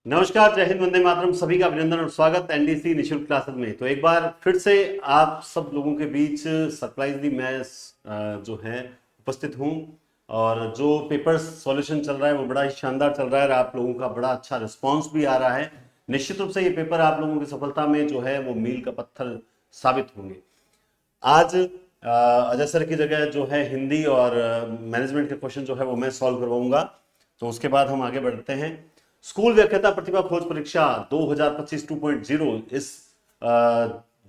नमस्कार, जय हिंद, वंदे मातरम। सभी का अभिनंदन और स्वागत एनडीसी निशुल्क क्लासेस में। तो एक बार फिर से आप सब लोगों के बीच सरप्राइजली मैं जो है उपस्थित हूं। और जो पेपर सॉल्यूशन चल रहा है वो बड़ा ही शानदार चल रहा है और आप लोगों का बड़ा अच्छा रिस्पांस भी आ रहा है। निश्चित रूप से ये पेपर आप लोगों की सफलता में जो है वो मील का पत्थर साबित होंगे। आज अजय सर की जगह जो है हिंदी और मैनेजमेंट के क्वेश्चन जो है वो मैं सॉल्व करवाऊंगा। तो उसके बाद हम आगे बढ़ते हैं। स्कूल व्याख्याता प्रतिभा खोज परीक्षा 2025 2.0 इस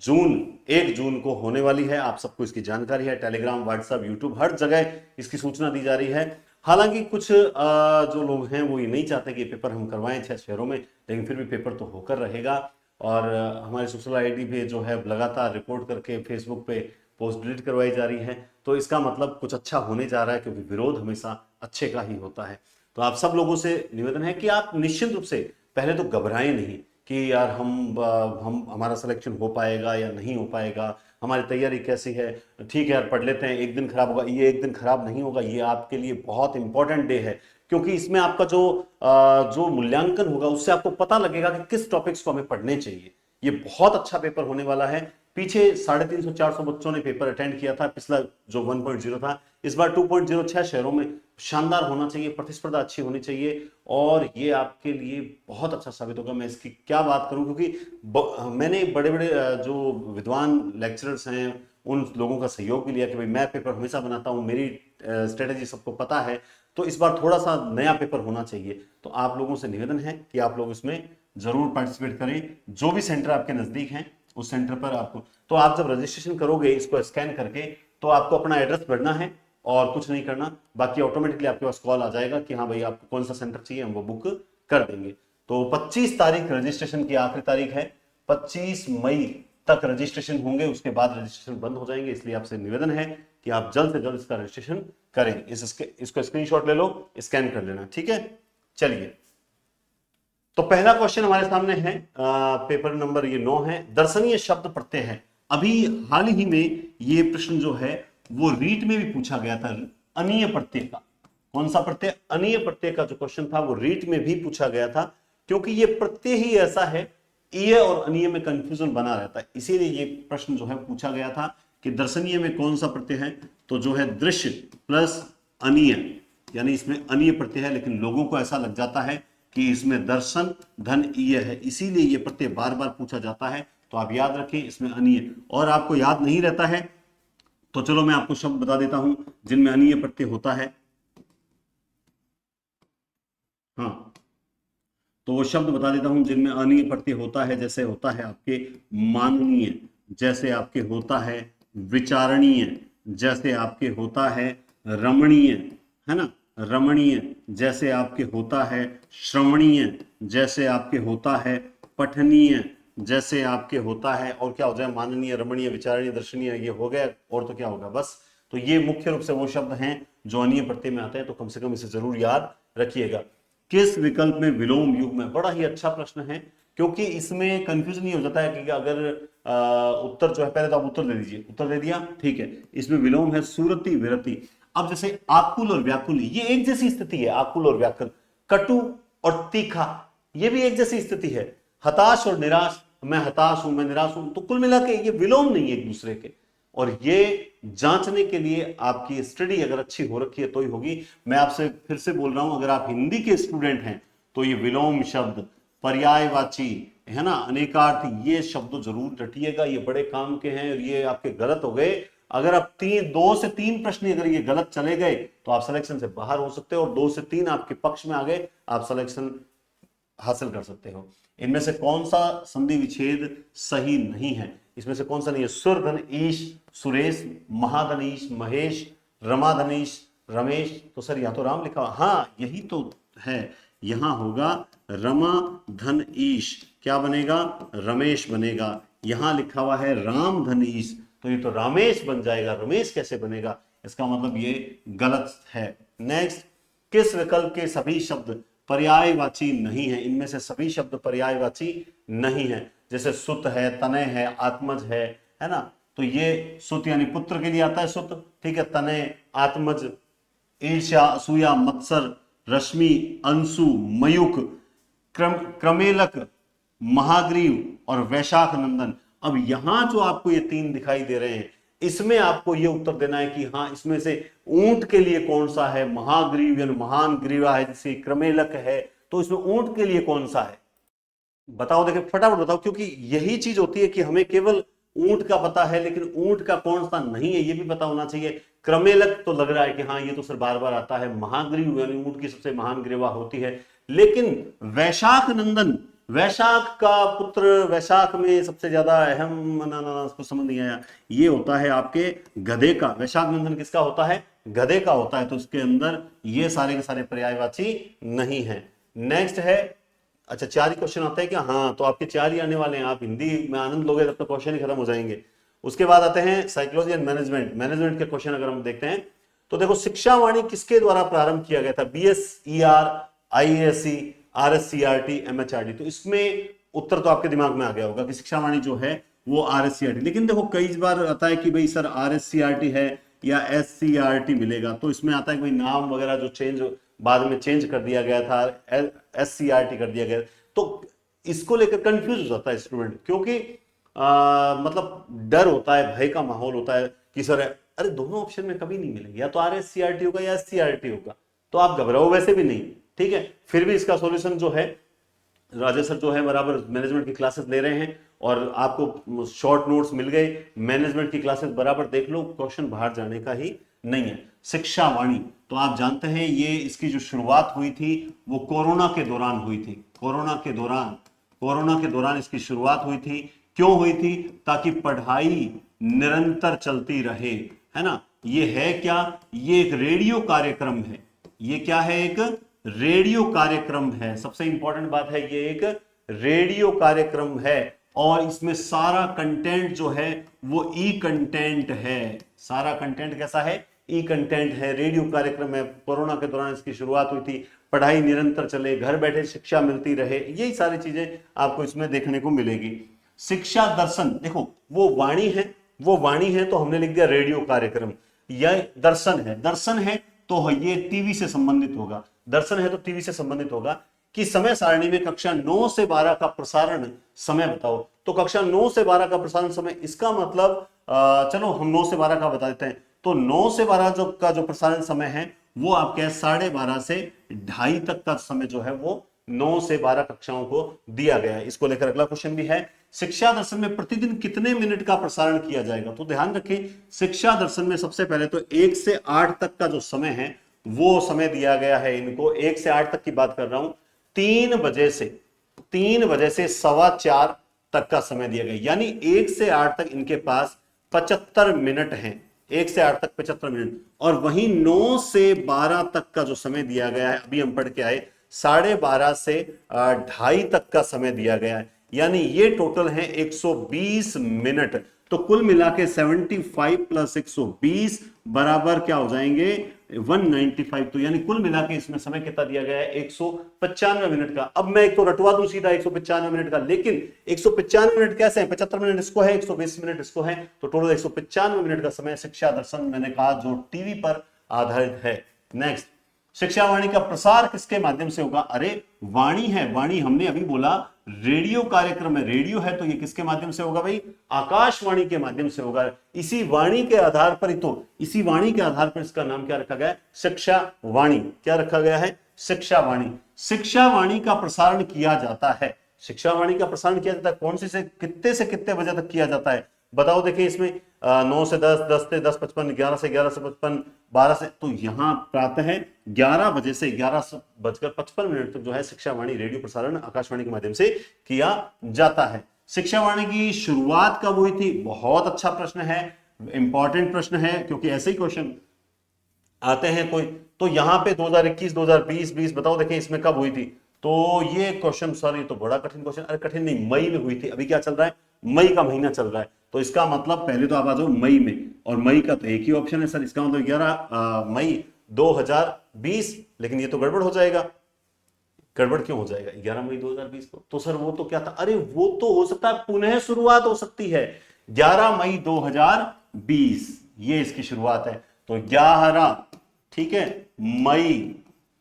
जून 1 जून को होने वाली है। आप सबको इसकी जानकारी है। टेलीग्राम, व्हाट्सएप, यूट्यूब हर जगह इसकी सूचना दी जा रही है। हालांकि कुछ जो लोग हैं वो ये नहीं चाहते कि ये पेपर हम करवाएं 6 शहरों में, लेकिन फिर भी पेपर तो होकर रहेगा। और हमारे सोशल आईडी पे जो है लगातार रिपोर्ट करके फेसबुक पे पोस्ट डिलीट करवाई जा रही है। तो इसका मतलब कुछ अच्छा होने जा रहा है, क्योंकि विरोध हमेशा अच्छे का ही होता है। तो आप सब लोगों से निवेदन है कि आप निश्चित रूप से पहले तो घबराएं नहीं कि यार हम हमारा सिलेक्शन हो पाएगा या नहीं हो पाएगा, हमारी तैयारी कैसी है। ठीक है यार, पढ़ लेते हैं, एक दिन खराब होगा, ये एक दिन खराब नहीं होगा। ये आपके लिए बहुत इंपॉर्टेंट डे है, क्योंकि इसमें आपका जो मूल्यांकन होगा उससे आपको पता लगेगा कि किस टॉपिक्स को हमें पढ़ने चाहिए। ये बहुत अच्छा पेपर होने वाला है। पीछे 350-400 बच्चों ने पेपर अटेंड किया था, पिछला जो 1.0 था। इस बार 2.0 6 शहरों में शानदार होना चाहिए, प्रतिस्पर्धा अच्छी होनी चाहिए और ये आपके लिए बहुत अच्छा साबित होगा। मैं इसकी क्या बात करूं, क्योंकि मैंने बड़े बड़े जो विद्वान लेक्चरर्स हैं उन लोगों का सहयोग भी लिया कि भाई मैं पेपर हमेशा बनाता हूं, मेरी स्ट्रेटेजी सबको पता है। तो इस बार थोड़ा सा नया पेपर होना चाहिए। तो आप लोगों से निवेदन है कि आप लोग इसमें जरूर पार्टिसिपेट करें। जो भी सेंटर आपके नजदीक हैं उस सेंटर पर आपको, तो आप जब रजिस्ट्रेशन करोगे इसको स्कैन करके, तो आपको अपना एड्रेस भरना है और कुछ नहीं करना। बाकी ऑटोमेटिकली आपके पास कॉल आ जाएगा कि हाँ भाई आपको कौन सा सेंटर चाहिए, हम वो बुक कर देंगे। तो 25 तारीख रजिस्ट्रेशन की आखिरी तारीख है। 25 मई तक रजिस्ट्रेशन होंगे, उसके बाद रजिस्ट्रेशन बंद हो जाएंगे। इसलिए आपसे निवेदन है कि आप जल्द से जल्द इसका रजिस्ट्रेशन करें। इसको स्क्रीनशॉट ले लो, स्कैन कर लेना, ठीक है। चलिए, तो पहला क्वेश्चन हमारे सामने है, पेपर नंबर ये 9 है। दर्शनीय शब्द प्रत्यय है। अभी हाल ही में ये प्रश्न जो है वो रीट में भी पूछा गया था, अनीय प्रत्यय का। कौन सा प्रत्यय? अनीय प्रत्यय का जो क्वेश्चन था वो रीट में भी पूछा गया था, क्योंकि ये प्रत्यय ही ऐसा है, ईय और अनीय में कंफ्यूजन बना रहता है। इसीलिए ये प्रश्न जो है पूछा गया था कि दर्शनीय में कौन सा प्रत्यय है। तो जो है दृश्य प्लस अनीय, यानी इसमें अनीय प्रत्यय है, लेकिन लोगों को ऐसा लग जाता है कि इसमें दर्शन धन ईय है, इसीलिए ये प्रत्यय बार बार पूछा जाता है। तो आप याद रखें इसमें अनीय। और आपको याद नहीं रहता है तो चलो मैं आपको शब्द बता देता हूं जिनमें अनीय प्रत्यय होता है। हाँ, तो वो शब्द बता देता हूं जिनमें अनीय प्रत्यय होता है। जैसे होता है आपके माननीय, जैसे आपके होता है विचारणीय, जैसे आपके होता है रमणीय, है ना, रमणीय, जैसे आपके होता है श्रवणीय, जैसे आपके होता है पठनीय, जैसे आपके होता है, और क्या हो जाए, माननीय, रमणीय, विचारणीय, दर्शनीय, ये हो गया। और तो क्या होगा, बस। तो ये मुख्य रूप से वो शब्द हैं जो अनीय प्रत्यय में आते हैं। तो कम से कम इसे जरूर याद रखिएगा। किस विकल्प में विलोम युग में? बड़ा ही अच्छा प्रश्न है, क्योंकि इसमें कंफ्यूजन नहीं हो जाता है कि अगर उत्तर जो है, पहले तो आप उत्तर दे दीजिए। उत्तर दे दिया, ठीक है। इसमें विलोम है सुरति विरति। अब जैसे आकुल और व्याकुल, ये एक जैसी स्थिति है। आकुल और व्याकुल, कटु और तीखा, ये भी एक जैसी स्थिति है। हताश और निराश, मैं हताश हूं, मैं निराश हूं, तो कुल मिला के ये विलोम नहीं है एक दूसरे के। और ये जांचने के लिए आपकी स्टडी अगर अच्छी हो रखी है तो ही होगी। मैं आपसे फिर से बोल रहा हूं, अगर आप हिंदी के स्टूडेंट हैं तो ये विलोम शब्द, पर्यायवाची, है ना, अनेकार्थी, ये शब्द जरूर रटिएगा। ये बड़े काम के हैं और ये आपके गलत हो गए। अगर आप 2 से 3 प्रश्न अगर ये गलत चले गए तो आप सिलेक्शन से बाहर हो सकते हो, और 2 से 3 आपके पक्ष में आ गए, आप सिलेक्शन हासिल कर सकते हो। इनमें से कौन सा संधि विच्छेद सही नहीं है? इसमें से कौन सा नहीं है? सुरधन ईश सुरेश, महाधनीश महेश, रमाधनीश रमेश। तो सर यहाँ तो राम लिखा हुआ, हाँ यही तो है। यहां होगा रमा धन ईश, क्या बनेगा? रमेश बनेगा। यहां लिखा हुआ है राम धन ईश, तो ये तो रामेश बन जाएगा, रमेश कैसे बनेगा? इसका मतलब ये गलत है। नेक्स्ट, किस विकल्प के सभी शब्द पर्यायवाची नहीं है? इनमें से सभी शब्द पर्यायवाची नहीं है। जैसे सुत है, तनय है, आत्मज है ना। तो ये सुत यानी पुत्र के लिए आता है सुत, ठीक है। तनय, आत्मज, ईर्ष्या, असूया, मत्सर, रश्मि, अंशु, मयुक, क्रमेलक, महाग्रीव और वैशाख नंदन। अब यहां जो आपको ये तीन दिखाई दे रहे हैं, इसमें आपको ये उत्तर देना है कि हाँ इसमें से ऊंट के लिए कौन सा है, महाग्रीव यानी महान ग्रीवा है, जैसे क्रमेलक है, तो इसमें ऊंट के लिए कौन सा है, बताओ। देखिए फटाफट बताओ, क्योंकि यही चीज होती है कि हमें केवल ऊंट का पता है लेकिन ऊंट का कौन सा नहीं है ये भी पता होना चाहिए। क्रमेलक तो लग रहा है कि हाँ ये तो सर बार बार आता है, महाग्रीव यानी ऊंट की सबसे महान ग्रीवा होती है, लेकिन वैशाख नंदन, वैशाख का पुत्र, वैशाख में सबसे ज्यादा अहम, ना ना उसको समझ नहीं आया, ये होता है आपके गधे का। वैशाख नंदन किसका होता है, गधे का होता है, तो उसके अंदर ये सारे के सारे पर्यायवाची नहीं है। नेक्स्ट है, अच्छा 4 ही क्वेश्चन आता है क्या, हाँ तो आपके 4 ही आने वाले हैं, आप हिंदी में आनंद लोगे तब तक क्वेश्चन ही खत्म हो जाएंगे। उसके बाद आते हैं साइकोलॉजी एंड मैनेजमेंट, मैनेजमेंट के क्वेश्चन अगर हम देखते हैं तो देखो शिक्षा वाणी किसके द्वारा प्रारंभ किया गया था, BSER, IASE, RSCRT, MHRD, तो इसमें उत्तर तो आपके दिमाग में आ गया होगा कि शिक्षा वाणी जो है वो RSCRT। लेकिन देखो कई बार आता है कि भाई सर RSCRT है या SCRT मिलेगा, तो इसमें आता है कि भाई नाम वगैरह जो चेंज बाद में चेंज कर दिया गया था, SCRT कर दिया गया, तो इसको लेकर कंफ्यूज हो जाता है स्टूडेंट, क्योंकि मतलब डर होता है, भय का माहौल होता है कि सर अरे दोनों ऑप्शन में कभी नहीं मिलेंगे, या तो RSCRT होगा या SCRT होगा, तो आप घबराओ वैसे भी नहीं, ठीक है। फिर भी इसका सॉल्यूशन जो है राजेश सर जो है बराबर मैनेजमेंट की क्लासेस ले रहे हैं और आपको शॉर्ट नोट्स मिल गए, मैनेजमेंट की क्लासेस बराबर देख लो, क्वेश्चन बाहर जाने का ही नहीं है। शिक्षा वाणी तो आप जानते हैं ये इसकी जो शुरुआत हुई थी वो कोरोना के दौरान हुई थी, कोरोना के दौरान इसकी शुरुआत हुई थी। क्यों हुई थी, ताकि पढ़ाई निरंतर चलती रहे, है ना। ये है क्या, ये एक रेडियो कार्यक्रम है, ये क्या है, एक रेडियो कार्यक्रम है, सबसे इंपॉर्टेंट बात है ये एक रेडियो कार्यक्रम है, और इसमें सारा कंटेंट जो है वो ई कंटेंट है, सारा कंटेंट कैसा है, ई कंटेंट है, रेडियो कार्यक्रम है, कोरोना के दौरान इसकी शुरुआत हुई थी, पढ़ाई निरंतर चले, घर बैठे शिक्षा मिलती रहे, यही सारी चीजें आपको इसमें देखने को मिलेगी। शिक्षा दर्शन, देखो वो वाणी है, वो वाणी है तो हमने लिख दिया रेडियो कार्यक्रम, यह दर्शन है, दर्शन है तो ये टीवी से संबंधित होगा, दर्शन है तो टीवी से संबंधित होगा। कि समय सारणी में कक्षा 9 से 12 का प्रसारण समय बताओ, तो कक्षा 9 से 12 का प्रसारण समय, इसका मतलब चलो हम 9 से 12 का बता देते हैं, तो 9 से 12 जो प्रसारण समय है वो आपके 12:30 से 2:30 तक का समय जो है वो 9 से 12 कक्षाओं को दिया गया है। इसको लेकर अगला क्वेश्चन भी है, शिक्षा दर्शन में प्रतिदिन कितने मिनट का प्रसारण किया जाएगा, तो ध्यान रखें शिक्षा दर्शन में सबसे पहले तो 1 से 8 तक का जो समय है वो समय दिया गया है इनको, 1 से 8 तक की बात कर रहा हूं, 3 बजे से 4:15 तक का समय दिया गया, यानी 1 से 8 तक इनके पास 75 मिनट हैं, 1 से 8 तक 75 मिनट, और वहीं 9 से 12 तक का जो समय दिया गया है अभी हम पढ़ के आए 12:30 से 2:30 तक का समय दिया गया है, यानी ये टोटल है 120 मिनट। तो कुल मिला के 75 प्लस 120 बराबर क्या हो जाएंगे 195, तो यानी कुल मिला के इसमें समय कितना दिया गया है 195 मिनट का। अब मैं एक तो रटवा दूं सीधा 195 मिनट का, लेकिन 195 मिनट कैसे है, 75 मिनट इसको है, 120 मिनट इसको है, तो टोटल 195 मिनट का समय शिक्षा दर्शन मैंने कहा जो टीवी पर आधारित है। नेक्स्ट, शिक्षा वाणी का प्रसार किसके माध्यम से होगा, अरे वाणी है, वाणी हमने अभी बोला रेडियो कार्यक्रम है, रेडियो है तो ये किसके माध्यम से होगा भाई, आकाशवाणी के माध्यम से होगा। इसी वाणी के आधार पर ही तो, इसी वाणी के आधार पर इसका नाम क्या रखा गया है, शिक्षा वाणी। क्या रखा गया है, शिक्षा वाणी। शिक्षा वाणी का प्रसारण किया जाता है, शिक्षा वाणी का प्रसारण किया जाता है कौन सी से कितने बजे तक किया जाता है, बताओ। देखिए इसमें 9 से 10, 10 से 10:55, 11 से 11:55, 12 से, तो यहां प्रातः है 11 बजे से 11:55 तक जो है शिक्षा वाणी रेडियो प्रसारण आकाशवाणी के माध्यम से किया जाता है। शिक्षा वाणी की शुरुआत कब हुई थी, बहुत अच्छा प्रश्न है, इंपॉर्टेंट प्रश्न है, क्योंकि ऐसे ही क्वेश्चन आते हैं कोई, तो यहां पे 2021, 2020, 20 बताओ। देखिए इसमें कब हुई थी, तो ये क्वेश्चन सर ये तो बड़ा कठिन क्वेश्चन, अरे कठिन नहीं, मई में हुई थी। अभी क्या चल रहा है, मई का महीना चल रहा है, तो इसका मतलब पहले तो आप आ जाओ मई में, और मई का तो एक ही ऑप्शन है सर, इसका मतलब 11 मई 2020, लेकिन ये तो गड़बड़ हो जाएगा। गड़बड़ क्यों हो जाएगा 11 मई 2020 को, तो सर वो तो क्या था, अरे वो तो हो सकता है पुनः शुरुआत हो सकती है 11 मई 2020, ये इसकी शुरुआत है, तो 11 ठीक है मई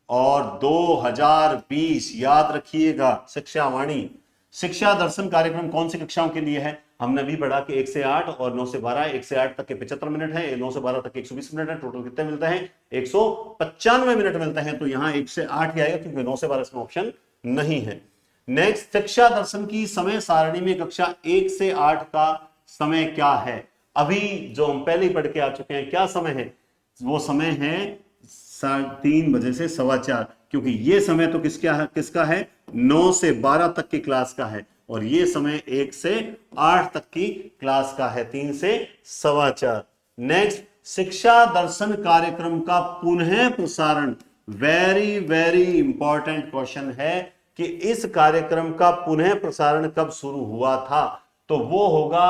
और 2020। याद रखिएगा, शिक्षा वाणी शिक्षा दर्शन कार्यक्रम कौन सी कक्षाओं के लिए है? हमने अभी पढ़ा कि 1 से 8 और 9 से 12, 1 से 8 तक के 75 मिनट है, 9 से 12 तक के 120 मिनट है। टोटल कितने मिलते हैं? 195 मिनट मिलते हैं। तो यहां 1 से 8 ही आएगा क्योंकि 9 से 12 इसमें ऑप्शन नहीं है। नेक्स्ट, शिक्षा दर्शन की समय सारणी में कक्षा 1 से 8 का समय क्या है? अभी जो हम पहले ही पढ़ के आ चुके हैं, क्या समय है? वो समय है 3 बजे से 4:15, क्योंकि ये समय तो किसका है? 9 से 12 तक की क्लास का है, और ये समय 1 से 8 तक की क्लास का है, 3 से 4:15। नेक्स्ट, शिक्षा दर्शन कार्यक्रम का पुनः प्रसारण, वेरी वेरी इंपॉर्टेंट क्वेश्चन है कि इस कार्यक्रम का पुनः प्रसारण कब शुरू हुआ था? तो वो होगा,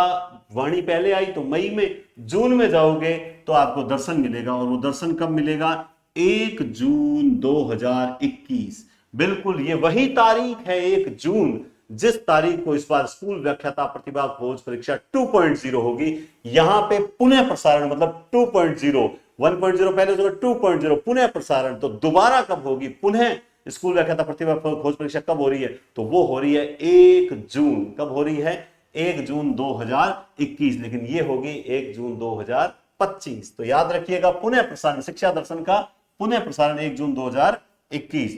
वाणी पहले आई तो मई में, जून में जाओगे तो आपको दर्शन मिलेगा, और वो दर्शन कब मिलेगा? 1 जून 2021। बिल्कुल ये वही तारीख है, 1 जून, जिस तारीख को इस बार स्कूल व्याख्याता प्रतिभा खोज परीक्षा 2.0 होगी। यहां पे पुनः प्रसारण मतलब 2.0, 1.0 पहले होगा, 2.0 पुनः प्रसारण। तो दोबारा कब होगी पुनः स्कूल व्याख्याता प्रतिभा खोज परीक्षा कब हो रही है? तो वो हो रही है 1 जून। कब हो रही है? 1 जून 2021, लेकिन ये होगी 1 जून 2025। तो याद रखिएगा, पुनः प्रसारण शिक्षा दर्शन का पुनः प्रसारण 1 जून 2021।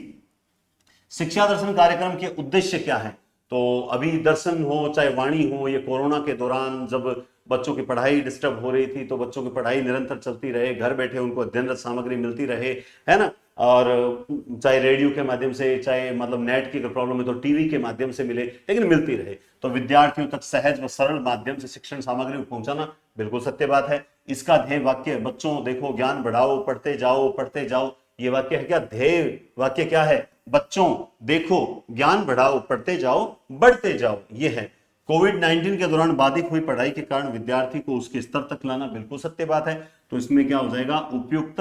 शिक्षा दर्शन कार्यक्रम के उद्देश्य क्या है? तो अभी दर्शन हो चाहे वाणी हो, ये कोरोना के दौरान जब बच्चों की पढ़ाई डिस्टर्ब हो रही थी, तो बच्चों की पढ़ाई निरंतर चलती रहे, घर बैठे उनको अध्ययनरत सामग्री मिलती रहे, है ना। और चाहे रेडियो के माध्यम से, चाहे मतलब नेट की अगर प्रॉब्लम है तो टीवी के माध्यम से मिले, लेकिन मिलती रहे। तो विद्यार्थियों तक सहज व सरल माध्यम से शिक्षण सामग्री पहुंचाना, बिल्कुल सत्य बात है। इसका ध्येय वाक्य, बच्चों देखो ज्ञान बढ़ाओ, पढ़ते जाओ पढ़ते जाओ, ये वाक्य है क्या? ध्येय वाक्य क्या है? बच्चों देखो ज्ञान बढ़ाओ, पढ़ते जाओ बढ़ते जाओ, ये है। कोविड-19 के दौरान बाधित हुई पढ़ाई के कारण विद्यार्थी को उसके स्तर तक लाना, बिल्कुल सत्य बात है। तो इसमें क्या हो जाएगा? उपयुक्त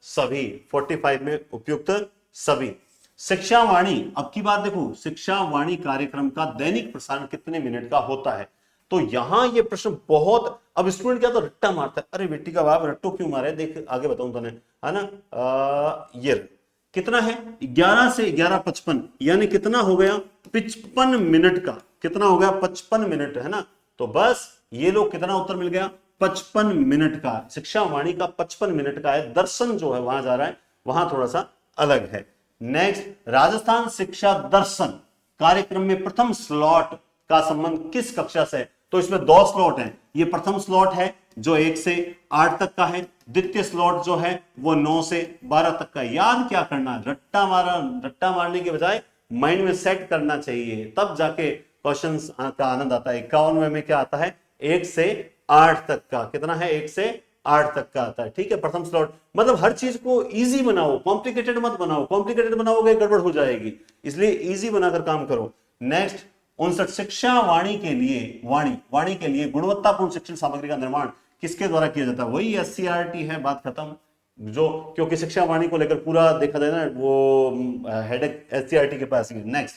सभी, 45 में उपयुक्त सभी। शिक्षा वाणी, अब की बात देखो, शिक्षा वाणी कार्यक्रम का दैनिक प्रसारण कितने मिनट का होता है? तो यहां ये प्रश्न बहुत, अब स्टूडेंट क्या तो रट्टा मारता है, अरे बेटी का बाप रट्टो क्यों मारे, देख आगे बताऊं तने, है ना। ये कितना है? 11 से 11:55, यानी कितना हो गया? 55 मिनट का। कितना हो गया? 55 मिनट, है ना। तो बस ये लोग कितना उत्तर मिल गया? 55 मिनट का। शिक्षा वाणी का 55 मिनट का है। दर्शन जो है वहां जा रहा है, वहां थोड़ा सा अलग है। नेक्स्ट, राजस्थान शिक्षा दर्शन कार्यक्रम में प्रथम स्लॉट का संबंध किस कक्षा से है? तो इसमें 2 स्लॉट हैं। ये प्रथम स्लॉट है जो 1 से 8 तक का है, द्वितीय स्लॉट जो है वो 9 से 12 तक का है। याद क्या करना है? रट्टा मारने के बजाय माइंड में सेट करना चाहिए, तब जाके क्वेश्चंस का आनंद आता है। 51 में क्या आता है? 1 से 8 तक का। कितना है? 1 से 8 तक का आता है, ठीक है। प्रथम स्लॉट मतलब हर चीज को इजी बनाओ, कॉम्प्लिकेटेड मत बनाओ। कॉम्प्लिकेटेड बनाओगे गड़बड़ हो जाएगी, इसलिए इजी बनाकर काम करो। नेक्स्ट, 59, शिक्षा वाणी के लिए, वाणी के लिए गुणवत्तापूर्ण शिक्षण सामग्री का निर्माण किसके द्वारा किया जाता है? वही एससीईआरटी है, बात खत्म। जो क्योंकि शिक्षा वाणी को लेकर पूरा देखा जाए ना, वो हेडेक एससीईआरटी के पास ही। नेक्स्ट,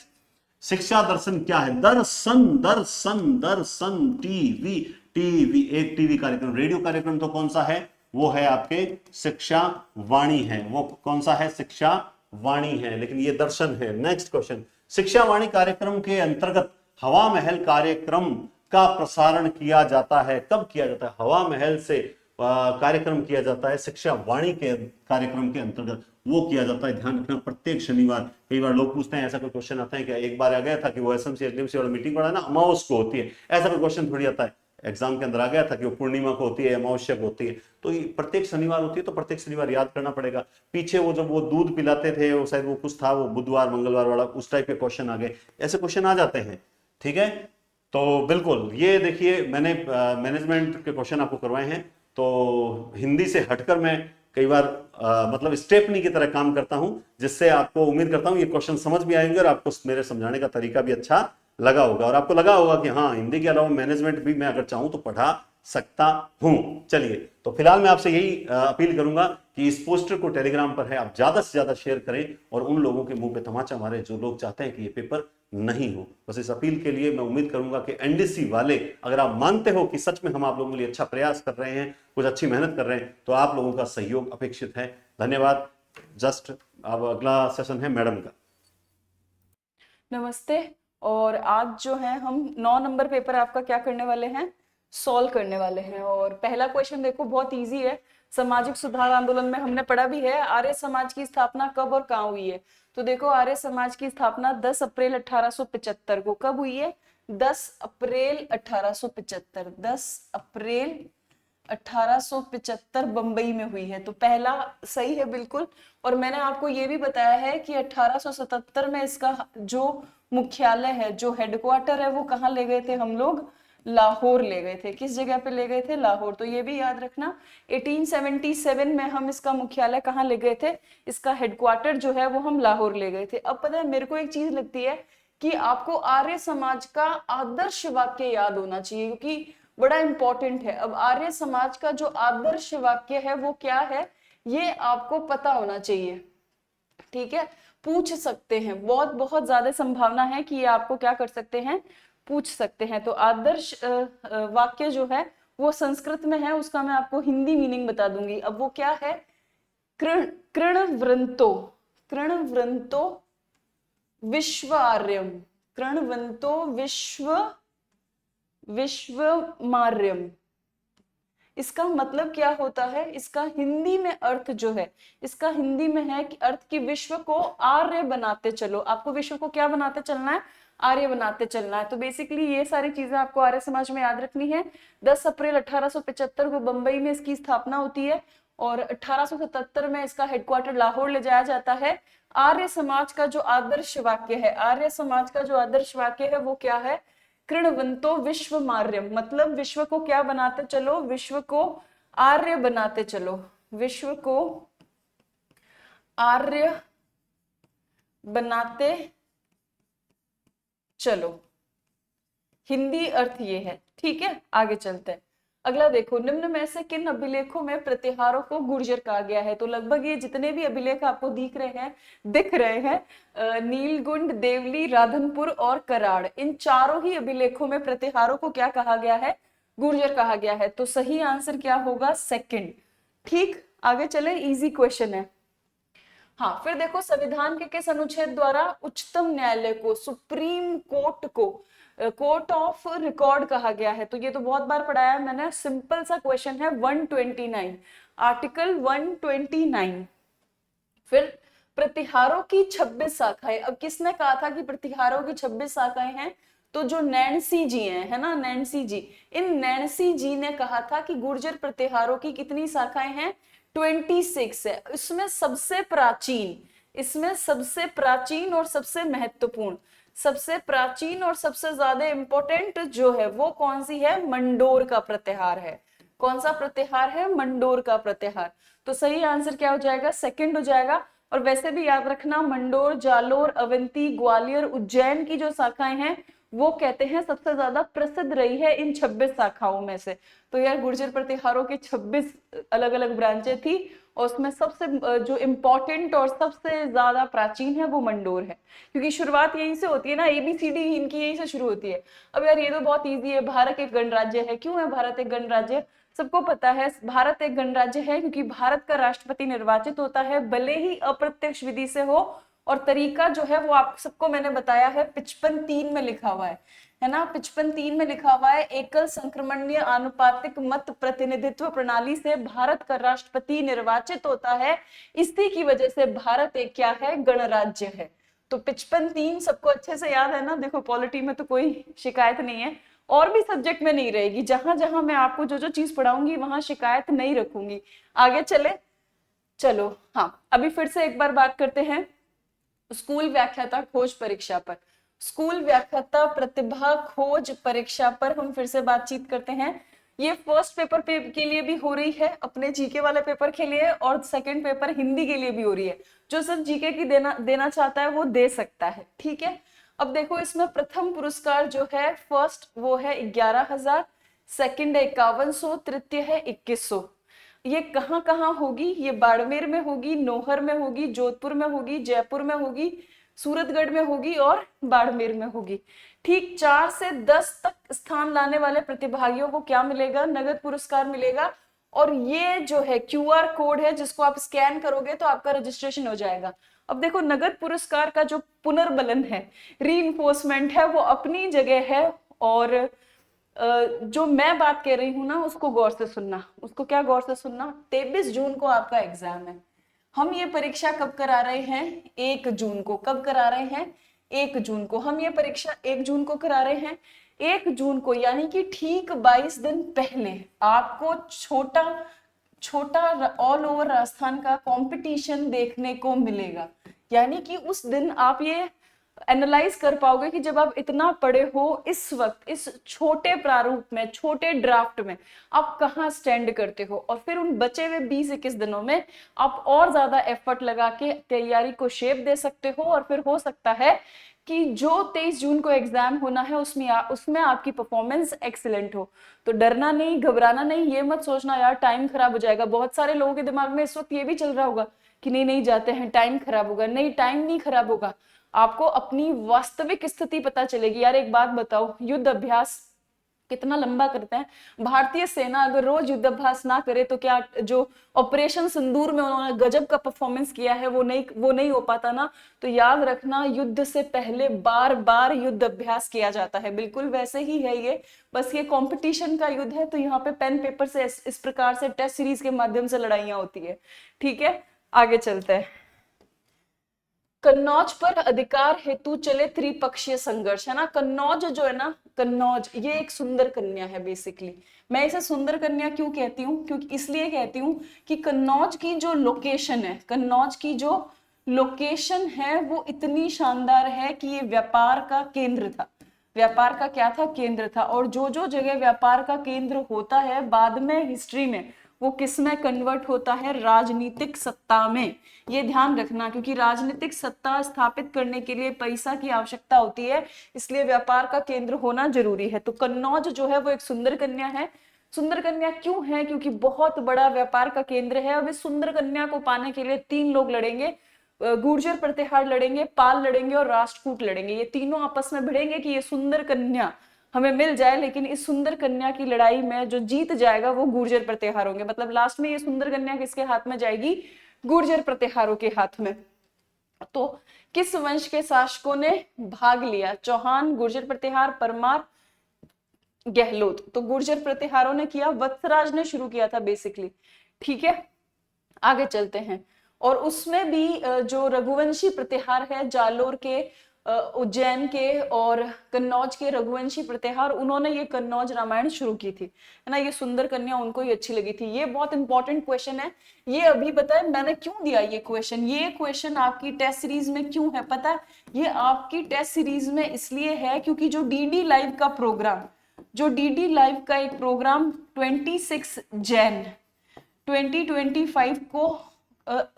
शिक्षा दर्शन क्या है? दर्शन दर्शन दर्शन टीवी, टीवी एक टीवी कार्यक्रम। रेडियो कार्यक्रम तो कौन सा है? वो है आपके शिक्षा वाणी है। वो कौन सा है? शिक्षा वाणी है, लेकिन ये दर्शन है। नेक्स्ट क्वेश्चन, शिक्षा वाणी कार्यक्रम के अंतर्गत हवा महल कार्यक्रम का प्रसारण किया जाता है, कब किया जाता है? हवा महल से कार्यक्रम किया जाता है शिक्षा वाणी के कार्यक्रम के अंतर्गत, वो किया जाता है। ध्यान रखना, प्रत्येक शनिवार। कई बार लोग पूछते हैं, ऐसा कोई क्वेश्चन आता है क्या? एक बार आ गया था कि वो एसएमसी एचडीएमसी वाला मीटिंग पड़ा ना, अमावस को होती है, ऐसा कोई क्वेश्चन थोड़ी आता है। एग्जाम के अंदर आ गया था कि वो पूर्णिमा को होती है, अमावस्या को होती है। तो प्रत्येक शनिवार होती है, तो प्रत्येक शनिवार याद करना पड़ेगा। पीछे वो जब वो दूध पिलाते थे, वो शायद वो कुछ था, वो बुधवार मंगलवार वाला, उस टाइप के क्वेश्चन आ गए। ऐसे क्वेश्चन आ जाते हैं, ठीक है। तो बिल्कुल ये देखिए, मैंने मैनेजमेंट के क्वेश्चन आपको करवाए हैं। तो हिंदी से हटकर मैं कई बार मतलब स्टेपनी की तरह काम करता हूं, जिससे आपको उम्मीद करता हूं ये क्वेश्चन समझ भी आएंगे और आपको मेरे समझाने का तरीका भी अच्छा लगा होगा, और आपको लगा होगा कि हाँ, हिंदी के अलावा मैनेजमेंट भी मैं अगर चाहूं तो पढ़ा सकता हूं। चलिए, तो फिलहाल मैं आपसे यही अपील करूंगा कि इस पोस्टर को टेलीग्राम पर है, आप ज्यादा से ज्यादा शेयर करें और उन लोगों के मुंह पे तमाचा मारे जो लोग चाहते हैं कि ये पेपर नहीं हो। बस इस अपील के लिए मैं उम्मीद करूंगा कि एनडीसी वाले, अगर आप मानते हो कि सच में हम आप लोगों के लिए अच्छा प्रयास कर रहे हैं, कुछ अच्छी मेहनत कर रहे हैं, तो आप लोगों का सहयोग अपेक्षित है। धन्यवाद। जस्ट अब अगला सेशन है मैडम का। नमस्ते। और आज जो है हम 9 नंबर पेपर आपका क्या करने वाले हैं, सॉल्व करने वाले हैं। और पहला क्वेश्चन देखो बहुत इजी है। सामाजिक सुधार आंदोलन में हमने पढ़ा भी है, आर्य समाज की स्थापना कब और कहाँ हुई है। तो देखो आर्य समाज की स्थापना 10 अप्रैल 1875 को कब हुई है, 10 अप्रैल 1875, 10 अप्रैल 1875 बंबई में हुई है। तो पहला सही है बिल्कुल। और मैंने आपको ये भी बताया है कि 1877 में इसका जो मुख्यालय है, जो हेडक्वार्टर है, वो कहाँ ले गए थे हम लोग, लाहौर ले गए थे। किस जगह पे ले गए थे, लाहौर। तो ये भी याद रखना 1877 में हम इसका मुख्यालय कहाँ ले गए थे, इसका हेडक्वार्टर जो है वो हम लाहौर ले गए थे। अब पता है मेरे को एक चीज लगती है कि आपको आर्य समाज का आदर्श वाक्य याद होना चाहिए, क्योंकि बड़ा इंपॉर्टेंट है। अब आर्य समाज का जो आदर्श वाक्य है वो क्या है, ये आपको पता होना चाहिए। ठीक है, पूछ सकते हैं, बहुत बहुत ज्यादा संभावना है कि ये आपको क्या कर सकते हैं, पूछ सकते हैं। तो आदर्श वाक्य जो है वो संस्कृत में है, उसका मैं आपको हिंदी मीनिंग बता दूंगी। अब वो क्या है, कृणवृंतो, कृणवृंतो विश्व आर्यम, कृणवंतो विश्वमार्यम। इसका मतलब क्या होता है, इसका हिंदी में अर्थ जो है, इसका हिंदी में है कि अर्थ की विश्व को आर्य बनाते चलो। आपको विश्व को क्या बनाते चलना है, आर्य बनाते चलना है। तो बेसिकली ये सारी चीजें आपको आर्य समाज में याद रखनी है। 10 अप्रैल 1875 को बंबई में इसकी स्थापना होती है और 1877 में इसका हेडक्वार्टर लाहौर ले जाया जाता है। आर्य समाज का जो आदर्श वाक्य है, आर्य समाज का जो आदर्श वाक्य है वो क्या है, कृणवंतो विश्व मार्यम, मतलब विश्व को क्या बनाते चलो, विश्व को आर्य बनाते चलो, विश्व को आर्य बनाते चलो। हिंदी अर्थ ये है। ठीक है, आगे चलते हैं। अगला देखो, निम्न में से किन अभिलेखों में प्रतिहारों को गुर्जर कहा गया है। तो लगभग ये जितने भी अभिलेख आपको दिख रहे हैं, नीलगुंड, देवली, राधनपुर और कराड़, इन चारों ही अभिलेखों में प्रतिहारों को क्या कहा गया है, गुर्जर कहा गया है। तो सही आंसर क्या होगा, सेकंड। ठीक, आगे चले, इजी क्वेश्चन है। हाँ, फिर देखो संविधान के किस अनुच्छेद द्वारा उच्चतम न्यायालय को, सुप्रीम कोर्ट को कोर्ट ऑफ रिकॉर्ड कहा गया है। तो ये तो बहुत बार पढ़ाया है मैंने, सिंपल सा क्वेश्चन है, 129, आर्टिकल 129। फिर प्रतिहारों की 26 शाखाएं। अब किसने कहा था कि प्रतिहारों की 26 शाखाएं हैं, तो जो नैन्सी जी हैं, है ना, नैन्सी जी, इन नैन्सी जी ने कहा था कि गुर्जर प्रतिहारों की कितनी शाखाएं हैं, 26 है। इसमें सबसे प्राचीन और सबसे महत्वपूर्ण, सबसे प्राचीन और सबसे ज्यादा इंपॉर्टेंट जो है वो कौन सी है, मंडोर का प्रतिहार है। कौन सा प्रतिहार है, मंडोर का प्रतिहार। तो सही आंसर क्या हो जाएगा, सेकंड हो जाएगा। और वैसे भी याद रखना, मंडोर, जालोर, अवंती, ग्वालियर, उज्जैन की जो शाखाएं हैं वो कहते हैं सबसे ज्यादा प्रसिद्ध रही है इन 26 शाखाओं में से। तो यार गुर्जर प्रतिहारों की 26 अलग अलग ब्रांचें थी और उसमें सबसे जो इम्पोर्टेंट और सबसे ज्यादा प्राचीन है वो मंडोर है, क्योंकि शुरुआत यहीं से होती है ना, ABCD इनकी यहीं से शुरू होती है। अब यार ये तो बहुत इजी है, भारत एक गणराज्य है। क्यों है भारत एक गणराज्य, सबको पता है भारत एक गणराज्य है क्योंकि भारत का राष्ट्रपति निर्वाचित होता है, भले ही अप्रत्यक्ष विधि से हो। और तरीका जो है वो आप सबको मैंने बताया है, 55(3) में लिखा हुआ है ना, 55(3) में लिखा हुआ है, एकल संक्रमणीय आनुपातिक मत प्रतिनिधित्व प्रणाली से भारत का राष्ट्रपति निर्वाचित होता है। इसी की वजह से भारत एक क्या है, गणराज्य है। तो 55(3) सबको अच्छे से याद है ना। देखो पॉलिटी में तो कोई शिकायत नहीं है, और भी सब्जेक्ट में नहीं रहेगी, जहां जहां मैं आपको जो जो चीज पढ़ाऊंगी वहां शिकायत नहीं रखूंगी। आगे चले, चलो। हाँ, अभी फिर से एक बार बात करते हैं स्कूल व्याख्याता खोज परीक्षा पर। स्कूल व्याख्याता प्रतिभा खोज परीक्षा पर हम फिर से बातचीत करते हैं। ये फर्स्ट पेपर के लिए भी हो रही है, अपने जीके वाले पेपर के लिए, और सेकंड पेपर हिंदी के लिए भी हो रही है। जो सिर्फ जीके की देना चाहता है वो दे सकता है। ठीक है, अब देखो इसमें प्रथम पुरस्कार जो है, फर्स्ट वो है 11,000, सेकंड है 5100, तृतीय है 2100। ये कहाँ कहाँ होगी, ये बाड़मेर में होगी, नौहर में होगी, जोधपुर में होगी, जयपुर में होगी, सूरतगढ़ में होगी और बाड़मेर में होगी। ठीक, 4 से 10 तक स्थान लाने वाले प्रतिभागियों को क्या मिलेगा, नगद पुरस्कार मिलेगा। और ये जो है QR कोड है, जिसको आप स्कैन करोगे तो आपका रजिस्ट्रेशन हो जाएगा। अब देखो नगद पुरस्कार का जो पुनर्बलन है, रीइंफोर्समेंट है, वो अपनी जगह है। और जो मैं बात कह रही हूँ ना उसको गौर से सुनना, उसको क्या गौर से सुनना। 23 जून को आपका एग्जाम है। हम ये परीक्षा कब करा रहे हैं? 1 जून को। कब करा रहे हैं? 1 जून को। हम ये परीक्षा 1 जून को करा रहे हैं। 1 जून को यानी कि ठीक 22 दिन पहले आपको छोटा छोटा ऑल ओवर राजस्थान का कंपटीशन देखने को मिलेगा। यानी कि उस दिन आप ये एनालाइज कर पाओगे कि जब आप इतना पढ़े हो, इस वक्त इस छोटे प्रारूप में, छोटे ड्राफ्ट में आप कहाँ स्टैंड करते हो, और फिर उन बचे हुए 20-21 दिनों में आप और ज्यादा एफर्ट लगा के तैयारी को शेप दे सकते हो। और फिर हो सकता है कि जो 23 जून को एग्जाम होना है उसमें आपकी परफॉर्मेंस एक्सीलेंट हो। तो डरना नहीं, घबराना नहीं, ये मत सोचना यार टाइम खराब हो जाएगा। बहुत सारे लोगों के दिमाग में इस वक्त ये भी चल रहा होगा कि नहीं नहीं जाते हैं, टाइम खराब होगा। नहीं, टाइम नहीं खराब होगा, आपको अपनी वास्तविक स्थिति पता चलेगी। यार एक बात बताओ, युद्ध अभ्यास कितना लंबा करते हैं। भारतीय सेना अगर रोज युद्ध अभ्यास ना करे तो क्या जो ऑपरेशन सिंदूर में उन्होंने गजब का परफॉर्मेंस किया है वो नहीं हो पाता ना। तो याद रखना, युद्ध से पहले बार बार युद्ध अभ्यास किया जाता है। बिल्कुल वैसे ही है ये, बस ये कंपटीशन का युद्ध है। तो यहाँ पे पेन पेपर से इस प्रकार से टेस्ट सीरीज के माध्यम से लड़ाइयां होती है। ठीक है, आगे चलते हैं। कन्नौज पर अधिकार हेतु चले त्रिपक्षीय संघर्ष, है ना। कन्नौज जो है ना, कन्नौज ये एक सुंदर कन्या है बेसिकली। मैं इसे सुंदर कन्या क्यों कहती हूँ? क्योंकि इसलिए कहती हूँ कि कन्नौज की जो लोकेशन है, कन्नौज की जो लोकेशन है वो इतनी शानदार है कि ये व्यापार का केंद्र था। व्यापार का क्या था? केंद्र था। और जो जो जगह व्यापार का केंद्र होता है बाद में हिस्ट्री में वो किस में कन्वर्ट होता है? राजनीतिक सत्ता में। ये ध्यान रखना, क्योंकि राजनीतिक सत्ता स्थापित करने के लिए पैसा की आवश्यकता होती है, इसलिए व्यापार का केंद्र होना जरूरी है। तो कन्नौज जो है वो एक सुंदर कन्या है। सुंदर कन्या क्यों है? क्योंकि बहुत बड़ा व्यापार का केंद्र है। अब इस सुंदर कन्या को पाने के लिए 3 लोग लड़ेंगे। गुर्जर प्रतिहार लड़ेंगे, पाल लड़ेंगे और राष्ट्रकूट लड़ेंगे। ये तीनों आपस में भिड़ेंगे कि ये सुंदर कन्या हमें मिल जाए। लेकिन इस सुंदर कन्या की लड़ाई में जो जीत जाएगा वो गुर्जर प्रतिहार होंगे। मतलब लास्ट में ये सुंदर कन्या किसके हाथ में जाएगी? गुर्जर प्रतिहारों के हाथ में। तो किस वंश के शासकों ने भाग लिया? चौहान, गुर्जर प्रतिहार, परमार, गहलोत। तो गुर्जर प्रतिहारों ने किया, वत्सराज ने शुरू किया था बेसिकली। ठीक है, आगे चलते हैं। और उसमें भी जो रघुवंशी प्रतिहार है, जालोर के, उज्जैन के और कन्नौज के रघुवंशी प्रतिहार, उन्होंने ये कन्नौज रामायण शुरू की थी, है ना। ये सुंदर कन्या उनको ही अच्छी लगी थी। ये बहुत इंपॉर्टेंट क्वेश्चन है। ये अभी बताए मैंने क्यों दिया ये क्वेश्चन। ये क्वेश्चन आपकी टेस्ट सीरीज में क्यों है पता है? ये आपकी टेस्ट सीरीज में इसलिए है क्योंकि जो डीडी लाइव का प्रोग्राम, जो डीडी लाइव का एक प्रोग्राम 26 जैन 2025 को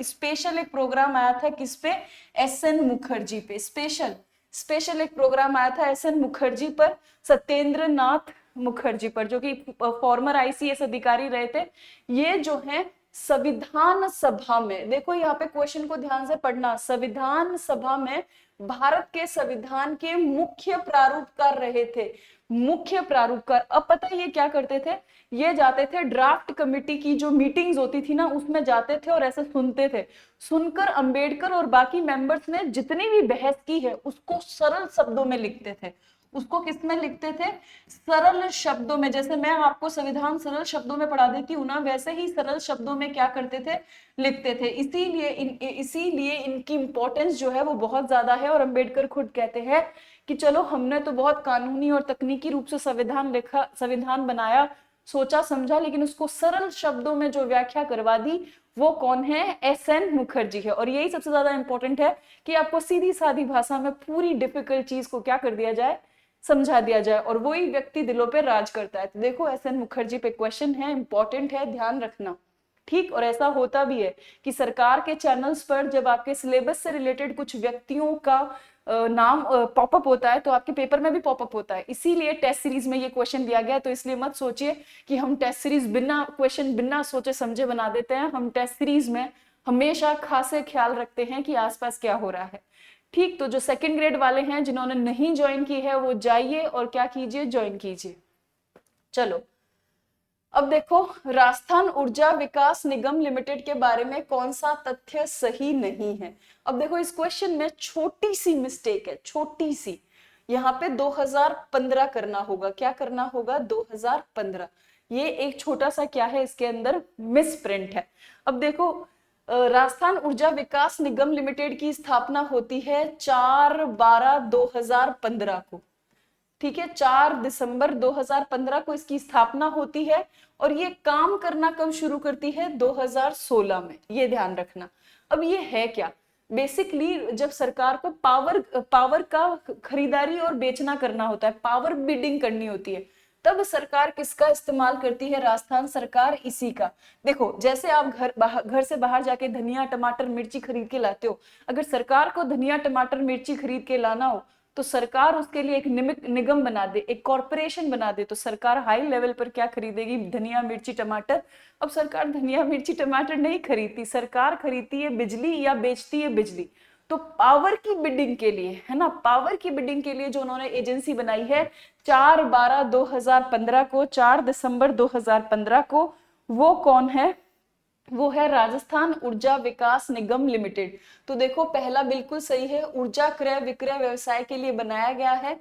स्पेशल एक प्रोग्राम आया था। किस पे? एसएन मुखर्जी पे। स्पेशल एक प्रोग्राम आया था एसएन मुखर्जी पर, सत्येंद्र नाथ मुखर्जी पर, जो कि फॉर्मर आईसीएस अधिकारी रहे थे। ये जो है संविधान सभा में, देखो यहाँ पे क्वेश्चन को ध्यान से पढ़ना, संविधान सभा में भारत के संविधान के मुख्य प्रारूपकार रहे थे। मुख्य प्रारूपकार। अब पता है ये क्या करते थे? ये जाते थे ड्राफ्ट कमेटी की जो मीटिंग्स होती थी ना उसमें जाते थे और ऐसे सुनते थे। सुनकर अंबेडकर और बाकी मेंबर्स ने जितनी भी बहस की है उसको सरल शब्दों में लिखते थे। उसको किसमें लिखते थे? सरल शब्दों में। जैसे मैं आपको संविधान सरल शब्दों में पढ़ा देती हूँ ना, वैसे ही सरल शब्दों में क्या करते थे? लिखते थे। इसीलिए इनकी इंपॉर्टेंस जो है वो बहुत ज्यादा है। और अंबेडकर खुद कहते हैं कि चलो हमने तो बहुत कानूनी और तकनीकी रूप से संविधान लिखा, संविधान बनाया, सोचा समझा, लेकिन उसको सरल शब्दों में जो व्याख्या करवा दी वो कौन है? एसएन मुखर्जी है। और यही सबसे ज्यादा इंपॉर्टेंट है कि आपको सीधी सादी भाषा में पूरी डिफिकल्ट चीज को क्या कर दिया जाए? समझा दिया जाए। और वही व्यक्ति दिलों पे राज करता है। तो देखो एसएन मुखर्जी पे क्वेश्चन है, इंपॉर्टेंट है, ध्यान रखना। ठीक। और ऐसा होता भी है कि सरकार के चैनल्स पर जब आपके सिलेबस से रिलेटेड कुछ व्यक्तियों का नाम पॉपअप होता है तो आपके पेपर में भी पॉपअप होता है। इसीलिए टेस्ट सीरीज में ये क्वेश्चन दिया गया है। तो इसलिए मत सोचिए कि हम टेस्ट सीरीज बिना सोचे समझे बना देते हैं। हम टेस्ट सीरीज में हमेशा खासे ख्याल रखते हैं कि आसपास क्या हो रहा है। ठीक। तो जो सेकंड ग्रेड वाले हैं जिन्होंने नहीं ज्वाइन की है वो जाइए और क्या कीजिए? ज्वाइन कीजिए। चलो अब देखो, राजस्थान ऊर्जा विकास निगम लिमिटेड के बारे में कौन सा तथ्य सही नहीं है। अब देखो, इस क्वेश्चन में छोटी सी मिस्टेक है, छोटी सी। यहाँ पे 2015 करना होगा, क्या करना होगा, 2015। ये एक छोटा सा क्या है, इसके अंदर मिस प्रिंट है। अब देखो, राजस्थान ऊर्जा विकास निगम लिमिटेड की स्थापना होती है 4/12/2015 को। ठीक है, 4 दिसंबर 2015 को इसकी स्थापना होती है, और ये काम करना कब शुरू करती है, 2016 में, ये ध्यान रखना। अब ये है क्या, बेसिकली जब सरकार को पावर का खरीदारी और बेचना करना होता है, पावर बिडिंग करनी होती है, तब सरकार किसका इस्तेमाल करती है, राजस्थान सरकार इसी का। देखो, जैसे आप घर से बाहर जाके धनिया टमाटर मिर्ची खरीद के लाते हो, अगर सरकार को धनिया टमाटर मिर्ची खरीद के लाना हो तो सरकार उसके लिए एक निगम बना दे, एक कॉर्पोरेशन बना दे, तो सरकार हाई लेवल पर क्या खरीदेगी, धनिया मिर्ची टमाटर। अब सरकार धनिया मिर्ची टमाटर नहीं खरीदती, सरकार खरीदती है बिजली या बेचती है बिजली। तो पावर की बिडिंग के लिए, है ना, पावर की बिडिंग के लिए जो उन्होंने एजेंसी बनाई है 4/12/2015 को, 4 दिसंबर 2015 को, वो कौन है, वो है राजस्थान ऊर्जा विकास निगम लिमिटेड। तो देखो, पहला बिल्कुल सही है, ऊर्जा क्रय विक्रय व्यवसाय के लिए बनाया गया है।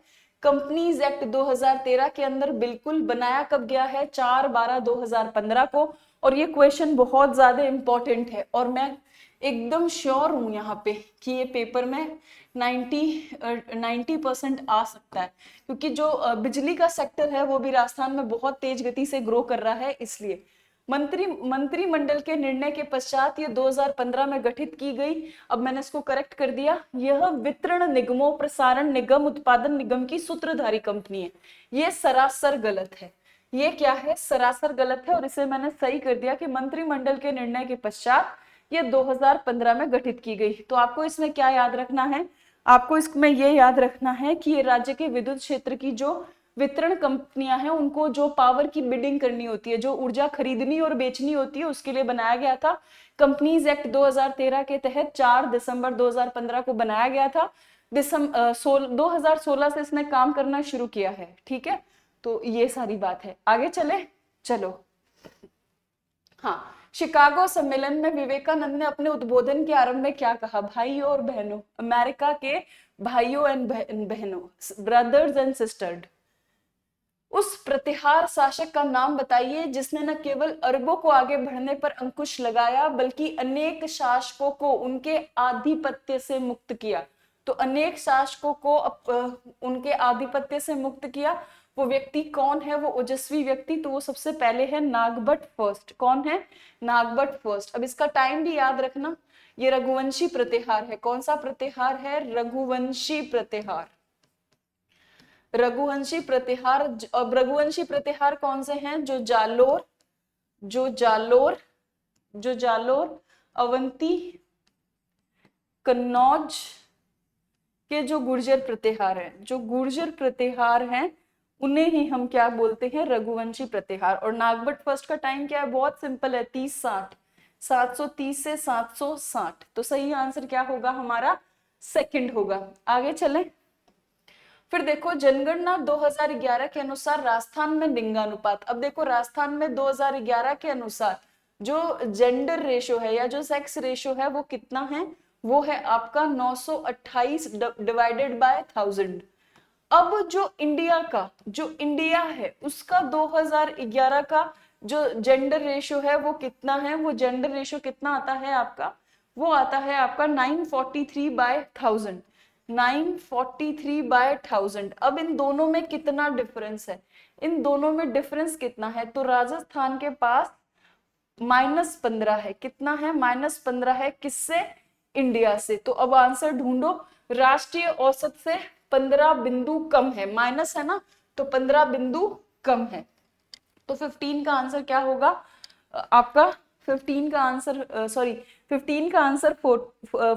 कंपनीज एक्ट 2013 के अंदर बिल्कुल बनाया कब गया है, 4/12/2015 को। और ये क्वेश्चन बहुत ज्यादा इंपॉर्टेंट है, और मैं एकदम श्योर हूं यहाँ पे कि ये पेपर में 90% आ सकता है, क्योंकि जो बिजली का सेक्टर है वो भी राजस्थान में बहुत तेज गति से ग्रो कर रहा है। इसलिए मंत्रिमंडल के निर्णय के पश्चात ये 2015 में गठित की गई। अब मैंने इसको करेक्ट कर दिया, यह वितरण निगमों, प्रसारण निगम, उत्पादन निगम की सूत्रधारी कंपनी है। ये सरासर गलत है, ये क्या है, सरासर गलत है, और इसे मैंने सही कर दिया कि मंत्रिमंडल के निर्णय के पश्चात ये 2015 में गठित की गई। तो आपको इसमें क्या याद रखना है, आपको इसमें ये याद रखना है कि ये राज्य के विद्युत क्षेत्र की जो वितरण कंपनियां हैं, उनको जो पावर की बिडिंग करनी होती है, जो ऊर्जा खरीदनी और बेचनी होती है, उसके लिए बनाया गया था। कंपनीज एक्ट 2013 के तहत 4 दिसंबर 2015 को बनाया गया था। 2016 से इसने काम करना शुरू किया है। ठीक है, तो ये सारी बात है। आगे चले, चलो। हाँ, शिकागो सम्मेलन में विवेकानंद ने अपने उद्बोधन के आरंभ में क्या कहा, भाइयों और बहनों, अमेरिका के भाइयों एंड बहनों, ब्रदर्स एंड सिस्टर्स, उस प्रतिहार शासक का नाम बताइए जिसने न केवल अरबों को आगे बढ़ने पर अंकुश लगाया, बल्कि अनेक शासकों को उनके आधिपत्य से मुक्त किया। तो अनेक शासकों को उनके आधिपत्य से मुक्त किया, वो व्यक्ति कौन है, वो ओजस्वी व्यक्ति, तो वो सबसे पहले है नागभट्ट फर्स्ट। कौन है, नागभट्ट फर्स्ट। अब इसका टाइम भी याद रखना, ये रघुवंशी प्रतिहार है। कौन सा प्रतिहार है, रघुवंशी प्रतिहार। रघुवंशी प्रतिहार। अब रघुवंशी प्रतिहार कौन से हैं, जो जालोर, अवंती, कन्नौज के जो गुर्जर प्रतिहार हैं, जो गुर्जर प्रतिहार हैं, उन्हें ही हम क्या बोलते हैं, रघुवंशी प्रतिहार। और नागभट्ट फर्स्ट का टाइम क्या है, बहुत सिंपल है, 30-60, 730 से 760। तो सही आंसर क्या होगा हमारा, सेकंड होगा। आगे चलें। फिर देखो, जनगणना 2011 के अनुसार राजस्थान में लिंगानुपात। अब देखो, राजस्थान में 2011 के अनुसार जो जेंडर रेशो है या जो सेक्स रेशो है वो कितना है, वो है आपका 928 डिवाइडेड बाय 1000। अब जो इंडिया है उसका 2011 का जो जेंडर रेशो है वो कितना है, वो जेंडर रेशो कितना आता है आपका, वो आता है आपका 943/1000, 943/1000। अब इन दोनों में कितना डिफरेंस है, इन दोनों में डिफरेंस कितना है, तो राजस्थान के पास -15 है। कितना है, -15 है, किससे, इंडिया से। तो अब आंसर ढूंढो, राष्ट्रीय औसत से 15 बिंदु कम है, माइनस है ना, तो 15 बिंदु कम है। तो 15 का आंसर क्या होगा आपका, 15 का आंसर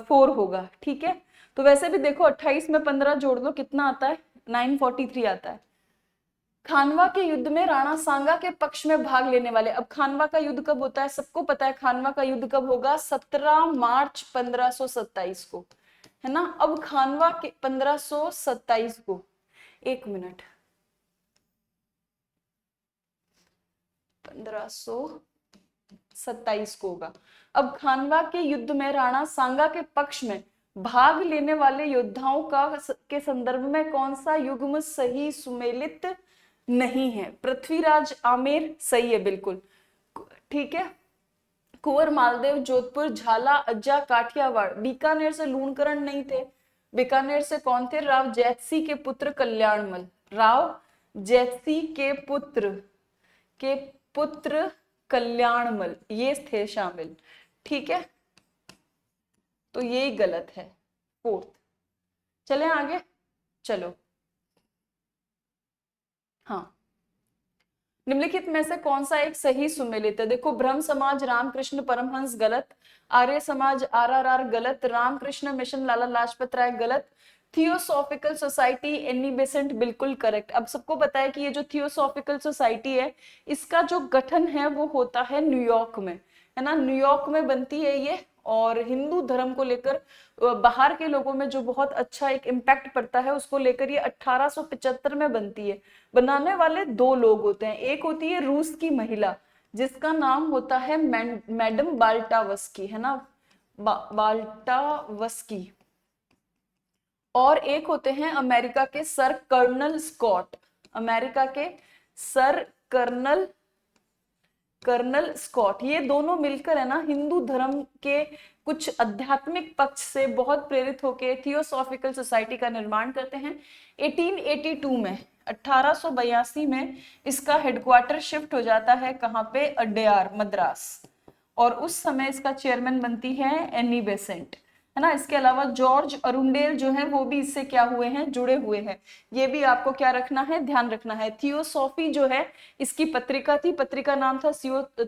4 होगा। ठीक है, तो वैसे भी देखो 28 में 15 जोड़ लो, कितना आता है, 943 आता है। खानवा के युद्ध में राणा सांगा के पक्ष में भाग लेने वाले, अब खानवा का युद्ध कब होता है, सबको पता है खानवा का युद्ध कब होगा, 17 मार्च 1527 को, है ना। अब खानवा के 1527 को, 1 मिनट, 1527 को होगा। अब खानवा के युद्ध में राणा सांगा के पक्ष में भाग लेने वाले योद्धाओं के संदर्भ में कौन सा युग्म सही सुमेलित नहीं है? पृथ्वीराज आमेर सही है, बिल्कुल ठीक है। कुंवर मालदेव जोधपुर झाला अज्जा काठियावाड़। बीकानेर से लूणकरण नहीं थे। बीकानेर से कौन थे? राव जैतसी के पुत्र कल्याणमल। राव जैतसी के पुत्र कल्याणमल ये थे शामिल, ठीक है। तो ये गलत है, फोर्थ। चले आगे, चलो। हाँ, निम्नलिखित में से कौन सा एक सही सुमेलित है? देखो, ब्रह्म समाज रामकृष्ण परमहंस गलत, आर्य समाज आरआरआर गलत, रामकृष्ण मिशन लाला लाजपत राय गलत, थियोसॉफिकल सोसाइटी एनी बेसेंट बिल्कुल करेक्ट। अब सबको पता है कि ये जो थियोसॉफिकल सोसाइटी है इसका जो गठन है वो होता है न्यूयॉर्क में, है ना, न्यूयॉर्क में बनती है ये। और हिंदू धर्म को लेकर बाहर के लोगों में जो बहुत अच्छा एक इम्पैक्ट पड़ता है उसको लेकर ये 1875 में बनती है। बनाने वाले दो लोग होते हैं, एक होती है रूस की महिला जिसका नाम होता है मैडम बाल्टावस्की, है ना, बाल्टावस्की, और एक होते हैं अमेरिका के सर कर्नल स्कॉट। अमेरिका के सर कर्नल स्कॉट, ये दोनों मिलकर, है ना, हिंदू धर्म के कुछ आध्यात्मिक पक्ष से बहुत प्रेरित होकर थियोसॉफिकल सोसाइटी का निर्माण करते हैं। 1882 में 1882 में इसका हेडक्वार्टर शिफ्ट हो जाता है कहाँ पे? अड्यार, मद्रास। और उस समय इसका चेयरमैन बनती है एनी बेसेंट, है ना। इसके अलावा जॉर्ज अरुंडेल जो है वो भी इससे क्या हुए हैं? जुड़े हुए हैं। ये भी आपको क्या रखना है? ध्यान रखना है। थियोसॉफी जो है इसकी पत्रिका थी, पत्रिका नाम था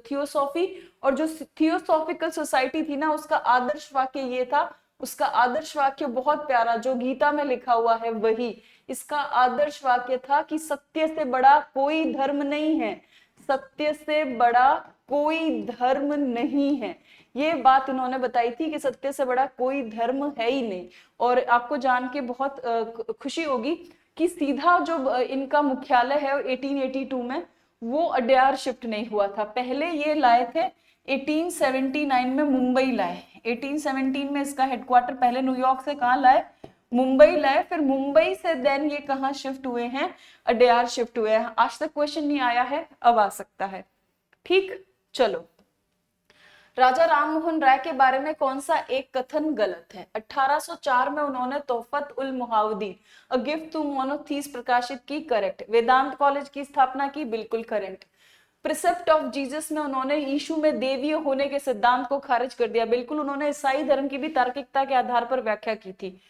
थियोसॉफी। और जो थियोसॉफिकल सोसाइटी थी ना उसका आदर्श वाक्य ये था, उसका आदर्श वाक्य बहुत प्यारा जो गीता में लिखा हुआ है वही इसका आदर्श वाक्य था कि सत्य से बड़ा कोई धर्म नहीं है, सत्य से बड़ा कोई धर्म नहीं है। ये बात इन्होंने बताई थी कि सत्य से बड़ा कोई धर्म है ही नहीं। और आपको जान के बहुत खुशी होगी कि सीधा जो इनका मुख्यालय है 1882 में वो अड्यार शिफ्ट नहीं हुआ था, पहले ये लाए थे 1879 में मुंबई लाए। 1817 में इसका हेडक्वार्टर पहले न्यूयॉर्क से कहाँ लाए? मुंबई लाए। फिर मुंबई से देन ये कहाँ शिफ्ट हुए हैं? अड्यार शिफ्ट हुए हैं। आज तक क्वेश्चन नहीं आया है, अब आ सकता है, ठीक। चलो, राजा राममोहन राय के बारे में कौन सा एक कथन गलत है? 1804 में उन्होंने तोहफत उल मुहावदीन अ गिफ्ट टू मोनोथीस प्रकाशित की, करेक्ट। वेदांत कॉलेज की स्थापना की, बिल्कुल करेक्ट। प्रिसेप्ट ऑफ जीसस में उन्होंने यीशु में देवीय होने के सिद्धांत को खारिज कर दिया, बिल्कुल। उन्होंने ईसाई धर्म की भी तार्किकता के आधार पर व्याख्या की थी।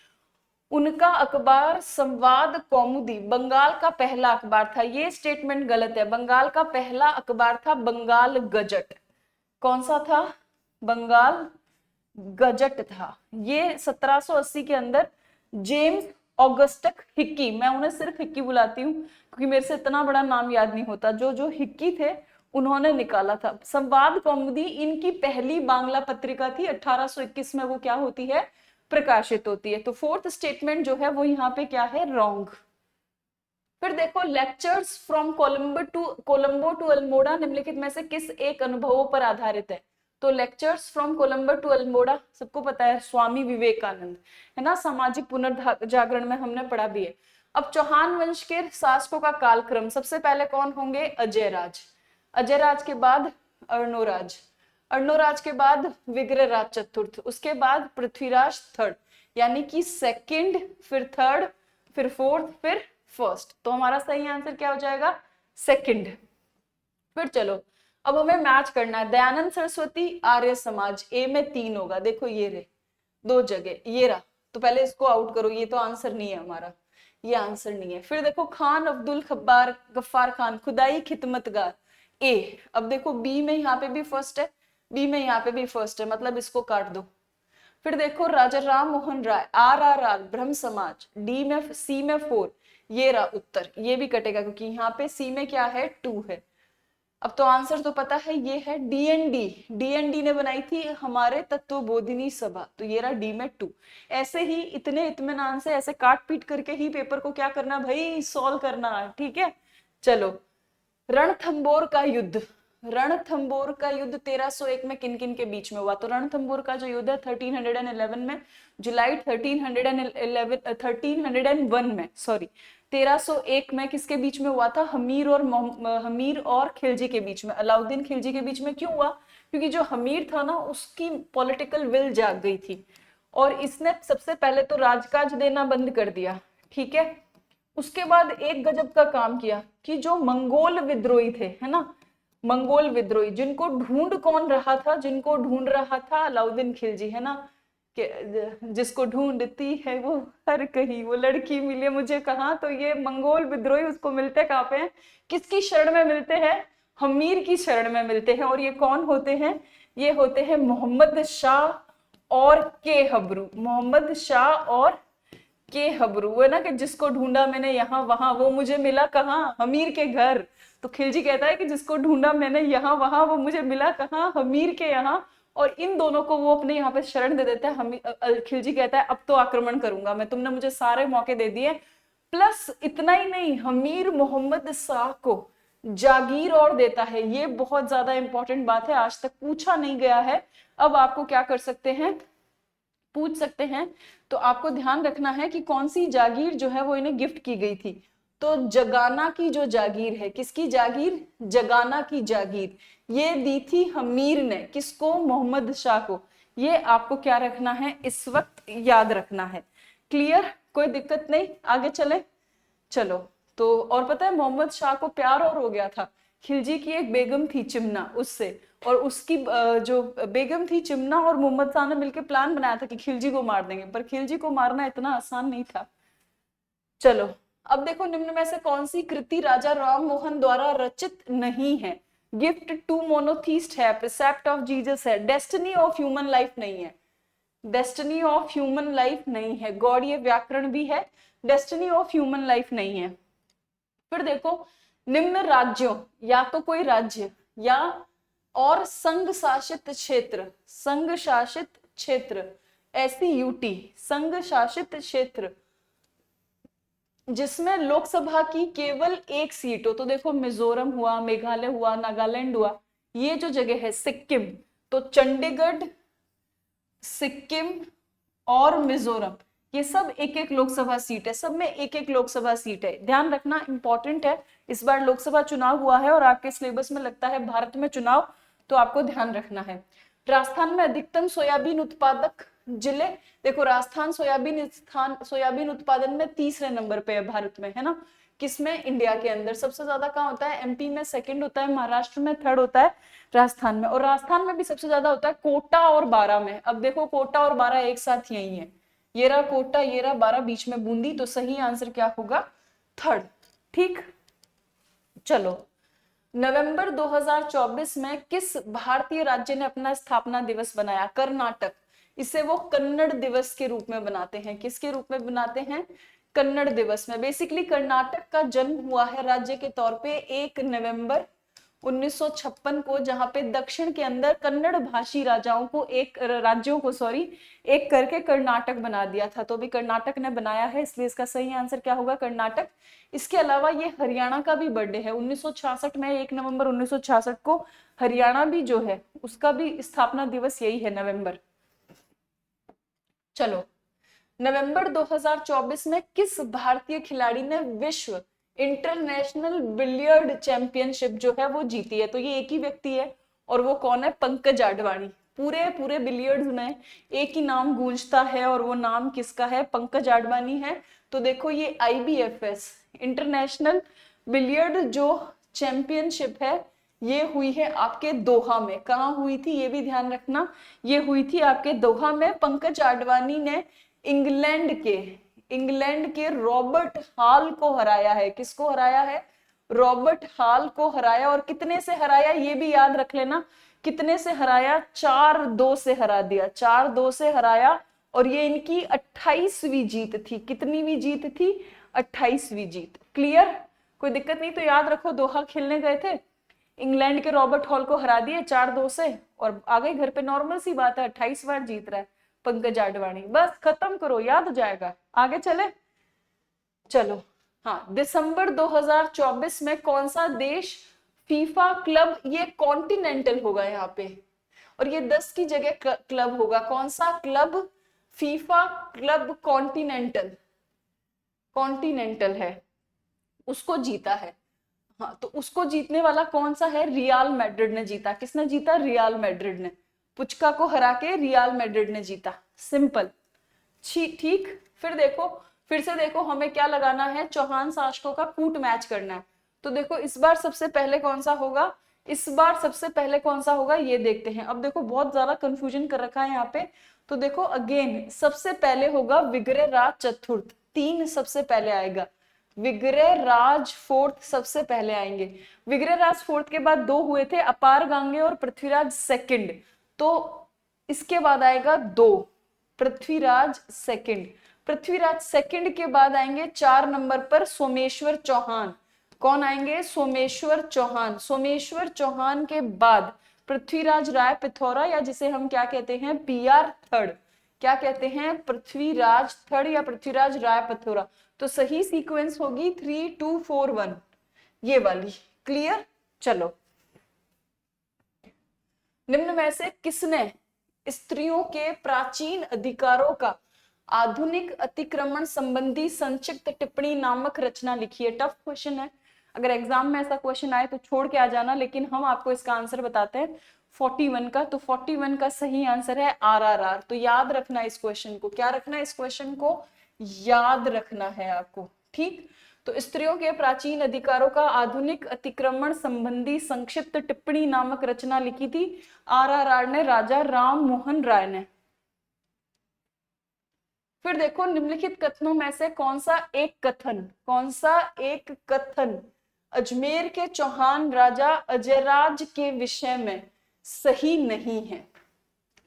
उनका अखबार संवाद कौमुदी बंगाल का पहला अखबार था, ये स्टेटमेंट गलत है। बंगाल का पहला अखबार था बंगाल गजट। कौन सा था? बंगाल गजट था। ये 1780 के अंदर जेम्स ऑगस्टक हिक्की, मैं उन्हें सिर्फ हिक्की बुलाती हूँ क्योंकि मेरे से इतना बड़ा नाम याद नहीं होता, जो हिक्की थे उन्होंने निकाला था। संवाद कौमुदी इनकी पहली बांग्ला पत्रिका थी। 1821 में वो क्या होती है? प्रकाशित होती है। तो फोर्थ स्टेटमेंट जो है वो यहाँ पे क्या है? रॉन्ग। फिर देखो, lectures from Colombo to Almora निम्नलिखित में से किस एक अनुभवों पर आधारित है? तो lectures from Colombo to Almora सबको पता है, स्वामी विवेकानंद, है ना, सामाजिक पुनर्जागरण में हमने पढ़ा भी है। अब चौहान वंश के शासकों का कालक्रम, सबसे पहले कौन होंगे? अजयराज। अजयराज के बाद अर्णोराज, अर्णोराज के बाद विग्रहराज चतुर्थ, उसके बाद पृथ्वीराज थर्ड, यानी कि सेकंड, फिर थर्ड, फिर फोर्थ, फिर फर्स्ट। तो हमारा सही आंसर क्या हो जाएगा? सेकंड। फिर चलो, अब हमें मैच करना है। दयानंद सरस्वती आर्य समाज, ए में 3 होगा, देखो ये रे 2 जगह, ये रहा। तो पहले इसको आउट करो, ये तो आंसर नहीं है हमारा, ये आंसर नहीं है। फिर देखो, खान अब्दुल गफ्फार खान खुदाई खिदमतगार, ए। अब देखो बी में यहाँ पे भी फर्स्ट है, बी में यहाँ पे भी फर्स्ट है, मतलब इसको काट दो। फिर देखो, राजा राम मोहन राय आरआरआर ब्रह्म समाज, डी में, सी में 4, ये रहा उत्तर, ये भी कटेगा क्योंकि यहाँ पे सी में क्या है? 2 है। अब तो आंसर तो पता है, ये है डीएनडी। डीएनडी ने बनाई थी हमारे तत्वबोधिनी सभा, तो ये रहा डी में 2। ऐसे ही इतने इत्मीनान से ऐसे काट पीट करके ही पेपर को क्या करना भाई? सॉल्व करना है, ठीक है। चलो, रणथंबोर का युद्ध, रणथंबोर का युद्ध 1301 में किन किन के बीच में हुआ? तो रणथंबोर का जो युद्ध है 1311 में, जुलाई 1301 में, सॉरी 1301 में किसके बीच में हुआ था? हमीर और खिलजी के बीच में, अलाउद्दीन खिलजी के बीच में। क्यों हुआ? क्योंकि जो हमीर था ना, उसकी पॉलिटिकल विल जाग गई थी और इसने सबसे पहले तो राजकाज देना बंद कर दिया, ठीक है। उसके बाद एक गजब का काम किया कि जो मंगोल विद्रोही थे, है ना, मंगोल विद्रोही, जिनको ढूंढ कौन रहा था? जिनको ढूंढ रहा था अलाउद्दीन खिलजी, है ना, कि जिसको ढूंढती है वो हर कहीं, वो लड़की मिले मुझे कहाँ। तो ये मंगोल विद्रोही उसको मिलते कहाँ पे हैं? किसकी शरण में मिलते हैं? हमीर की शरण में मिलते हैं। और ये कौन होते हैं? ये होते हैं मोहम्मद शाह और के हबरू। मोहम्मद शाह और के हबरू, वो है ना कि जिसको ढूंढा मैंने यहाँ वहां, वो मुझे मिला कहाँ? हमीर के घर। तो खिलजी कहता है कि जिसको ढूंढा मैंने यहाँ वहां, वो मुझे मिला कहाँ? हमीर के यहाँ। और इन दोनों को वो अपने यहाँ पे शरण दे देता है। खिलजी कहता है अब तो आक्रमण करूंगा मैं, तुमने मुझे सारे मौके दे दिए। प्लस इतना ही नहीं, हमीर मोहम्मद शाह को जागीर और देता है। ये बहुत ज्यादा इंपॉर्टेंट बात है, आज तक पूछा नहीं गया है। अब आपको क्या कर सकते हैं, पूछ सकते हैं। तो आपको ध्यान रखना है कि कौन सी जागीर जो है वो इन्हें गिफ्ट की गई थी। तो जगाना की जो जागीर है, किसकी जागीर? जगाना की जागीर, ये दी थी हमीर ने। किसको? मोहम्मद शाह को। ये आपको क्या रखना है, इस वक्त याद रखना है। क्लियर? कोई दिक्कत नहीं, आगे चले। चलो, तो और पता है मोहम्मद शाह को प्यार और हो गया था, खिलजी की एक बेगम थी चिमना, उससे। और उसकी जो बेगम थी चिमना, और मोहम्मद शाह ने मिलकर प्लान बनाया था कि खिलजी को मार देंगे, पर खिलजी को मारना इतना आसान नहीं था। चलो, अब देखो निम्न में से कौन सी कृति राजा राम मोहन द्वारा रचित नहीं है? गिफ्ट टू मोनोथीस्ट है, प्रिसेप्ट ऑफ जीसस है, डेस्टिनी ऑफ ह्यूमन लाइफ नहीं है, डेस्टिनी ऑफ ह्यूमन लाइफ नहीं है, गॉड ये व्याकरण भी है, डेस्टिनी ऑफ ह्यूमन लाइफ नहीं है। फिर देखो, निम्न राज्यों, या तो कोई राज्य या और संघ शासित क्षेत्र, संघ शासित क्षेत्र, SCUT, संघ शासित क्षेत्र, जिसमें लोकसभा की केवल एक सीट हो। तो देखो मिजोरम हुआ, मेघालय हुआ, नागालैंड हुआ, ये जो जगह है सिक्किम, तो चंडीगढ़, सिक्किम और मिजोरम, ये सब एक एक लोकसभा सीट है, सब में एक एक लोकसभा सीट है। ध्यान रखना, इंपॉर्टेंट है। इस बार लोकसभा चुनाव हुआ है और आपके सिलेबस में लगता है भारत में चुनाव, तो आपको ध्यान रखना है। राजस्थान में अधिकतम सोयाबीन उत्पादक जिले, देखो राजस्थान सोयाबीन उत्पादन में तीसरे नंबर पे है भारत में, है ना। किसमें? इंडिया के अंदर। सबसे ज्यादा कहाँ होता है? MP में सेकंड होता है, महाराष्ट्र में थर्ड होता है, राजस्थान में। और राजस्थान में भी सबसे ज्यादा होता है कोटा और बारां में। अब देखो कोटा और बारां एक साथ यही है, ये रहा कोटा, ये रहा बारां, बीच में बूंदी। तो सही आंसर क्या होगा? थर्ड। ठीक, चलो। नवंबर 2024 में किस भारतीय राज्य ने अपना स्थापना दिवस बनाया? कर्नाटक। इसे वो कन्नड़ दिवस के रूप में बनाते हैं। किसके रूप में बनाते हैं? कन्नड़ दिवस में। बेसिकली कर्नाटक का जन्म हुआ है राज्य के तौर पे 1 नवंबर 1956 को, जहां पे दक्षिण के अंदर कन्नड़ भाषी राज्यों को एक करके कर्नाटक बना दिया था। तो भी कर्नाटक ने बनाया है, इसलिए इसका सही आंसर क्या होगा? कर्नाटक। इसके अलावा ये हरियाणा का भी बर्थडे है 1966 में, 1 नवंबर 1966 को हरियाणा भी जो है उसका भी स्थापना दिवस यही है, नवंबर। चलो, नवंबर 2024 में किस भारतीय खिलाड़ी ने विश्व इंटरनेशनल बिलियर्ड चैंपियनशिप जो है वो जीती है? तो ये एक ही व्यक्ति है, और वो कौन है? पंकज आडवाणी। पूरे बिलियर्ड्स में एक ही नाम गूंजता है, और वो नाम किसका है? पंकज आडवाणी है। तो देखो ये IBFS इंटरनेशनल बिलियर्ड जो चैंपियनशिप है, ये हुई है आपके दोहा में। कहाँ हुई थी ये भी ध्यान रखना, ये हुई थी आपके दोहा में। पंकज आडवाणी ने इंग्लैंड के रॉबर्ट हाल को हराया है। किसको हराया है? रॉबर्ट हाल को हराया। और कितने से हराया ये भी याद रख लेना, कितने से हराया? 4-2 से हरा दिया, 4-2 से हराया। और ये इनकी 28वीं जीत थी। कितनीवीं जीत थी? 28वीं जीत। क्लियर? कोई दिक्कत नहीं। तो याद रखो, दोहा खेलने गए थे, इंग्लैंड के रॉबर्ट हॉल को हरा दिए 4-2 से, और आ गए घर पे। नॉर्मल सी बात है, 28 बार जीत रहा है पंकज आडवाणी। बस खत्म करो, याद हो जाएगा। आगे चले। चलो, हाँ, दिसंबर 2024 में कौन सा देश फीफा क्लब, ये कॉन्टिनेंटल होगा यहाँ पे, और ये 10 की जगह क्लब होगा। कौन सा club? FIFA club continental, continental है, उसको जीता है। हाँ, तो उसको जीतने वाला कौन सा है? रियल मैड्रिड ने जीता। किसने जीता? रियल मैड्रिड ने। पुचका को हरा के रियल मैड्रिड ने जीता। सिंपल। ठीक। फिर देखो, फिर से देखो, हमें क्या लगाना है? चौहान शासकों का कूट मैच करना है। तो देखो इस बार सबसे पहले कौन सा होगा? इस बार सबसे पहले कौन सा होगा ये देखते हैं। अब देखो बहुत ज्यादा कंफ्यूजन कर रखा है यहाँ पे। तो देखो अगेन सबसे पहले होगा विग्रह राज चतुर्थ, 3 सबसे पहले आएगा। विग्रह राज फोर्थ सबसे पहले आएंगे। विग्रह राज फोर्थ के बाद 2 हुए थे, अपार गांगे और पृथ्वीराज सेकंड। तो इसके बाद आएगा 2, पृथ्वीराज सेकंड। पृथ्वीराज सेकंड के बाद आएंगे 4 नंबर पर सोमेश्वर चौहान। कौन आएंगे? सोमेश्वर चौहान। सोमेश्वर चौहान के बाद पृथ्वीराज राय पिथौरा, या जिसे हम क्या कहते हैं? PR third. क्या कहते हैं? पृथ्वीराज थर्ड या पृथ्वीराज राय पिथौरा। तो सही सीक्वेंस होगी 3 2 4 1, ये वाली। क्लियर? चलो, निम्न में से किसने स्त्रियों के प्राचीन अधिकारों का आधुनिक अतिक्रमण संबंधी संक्षिप्त टिप्पणी नामक रचना लिखी है? टफ क्वेश्चन है, अगर एग्जाम में ऐसा क्वेश्चन आए तो छोड़ के आ जाना, लेकिन हम आपको इसका आंसर बताते हैं 41 का। तो 41 का सही आंसर है RRR। तो याद रखना इस क्वेश्चन को। क्या रखना है? इस क्वेश्चन को याद रखना है आपको। ठीक, तो स्त्रियों के प्राचीन अधिकारों का आधुनिक अतिक्रमण संबंधी संक्षिप्त टिप्पणी नामक रचना लिखी थी RRR ने, राजा राम मोहन राय ने। फिर देखो निम्नलिखित कथनों में से कौन सा एक कथन, कौन सा एक कथन अजमेर के चौहान राजा अजयराज के विषय में सही नहीं है?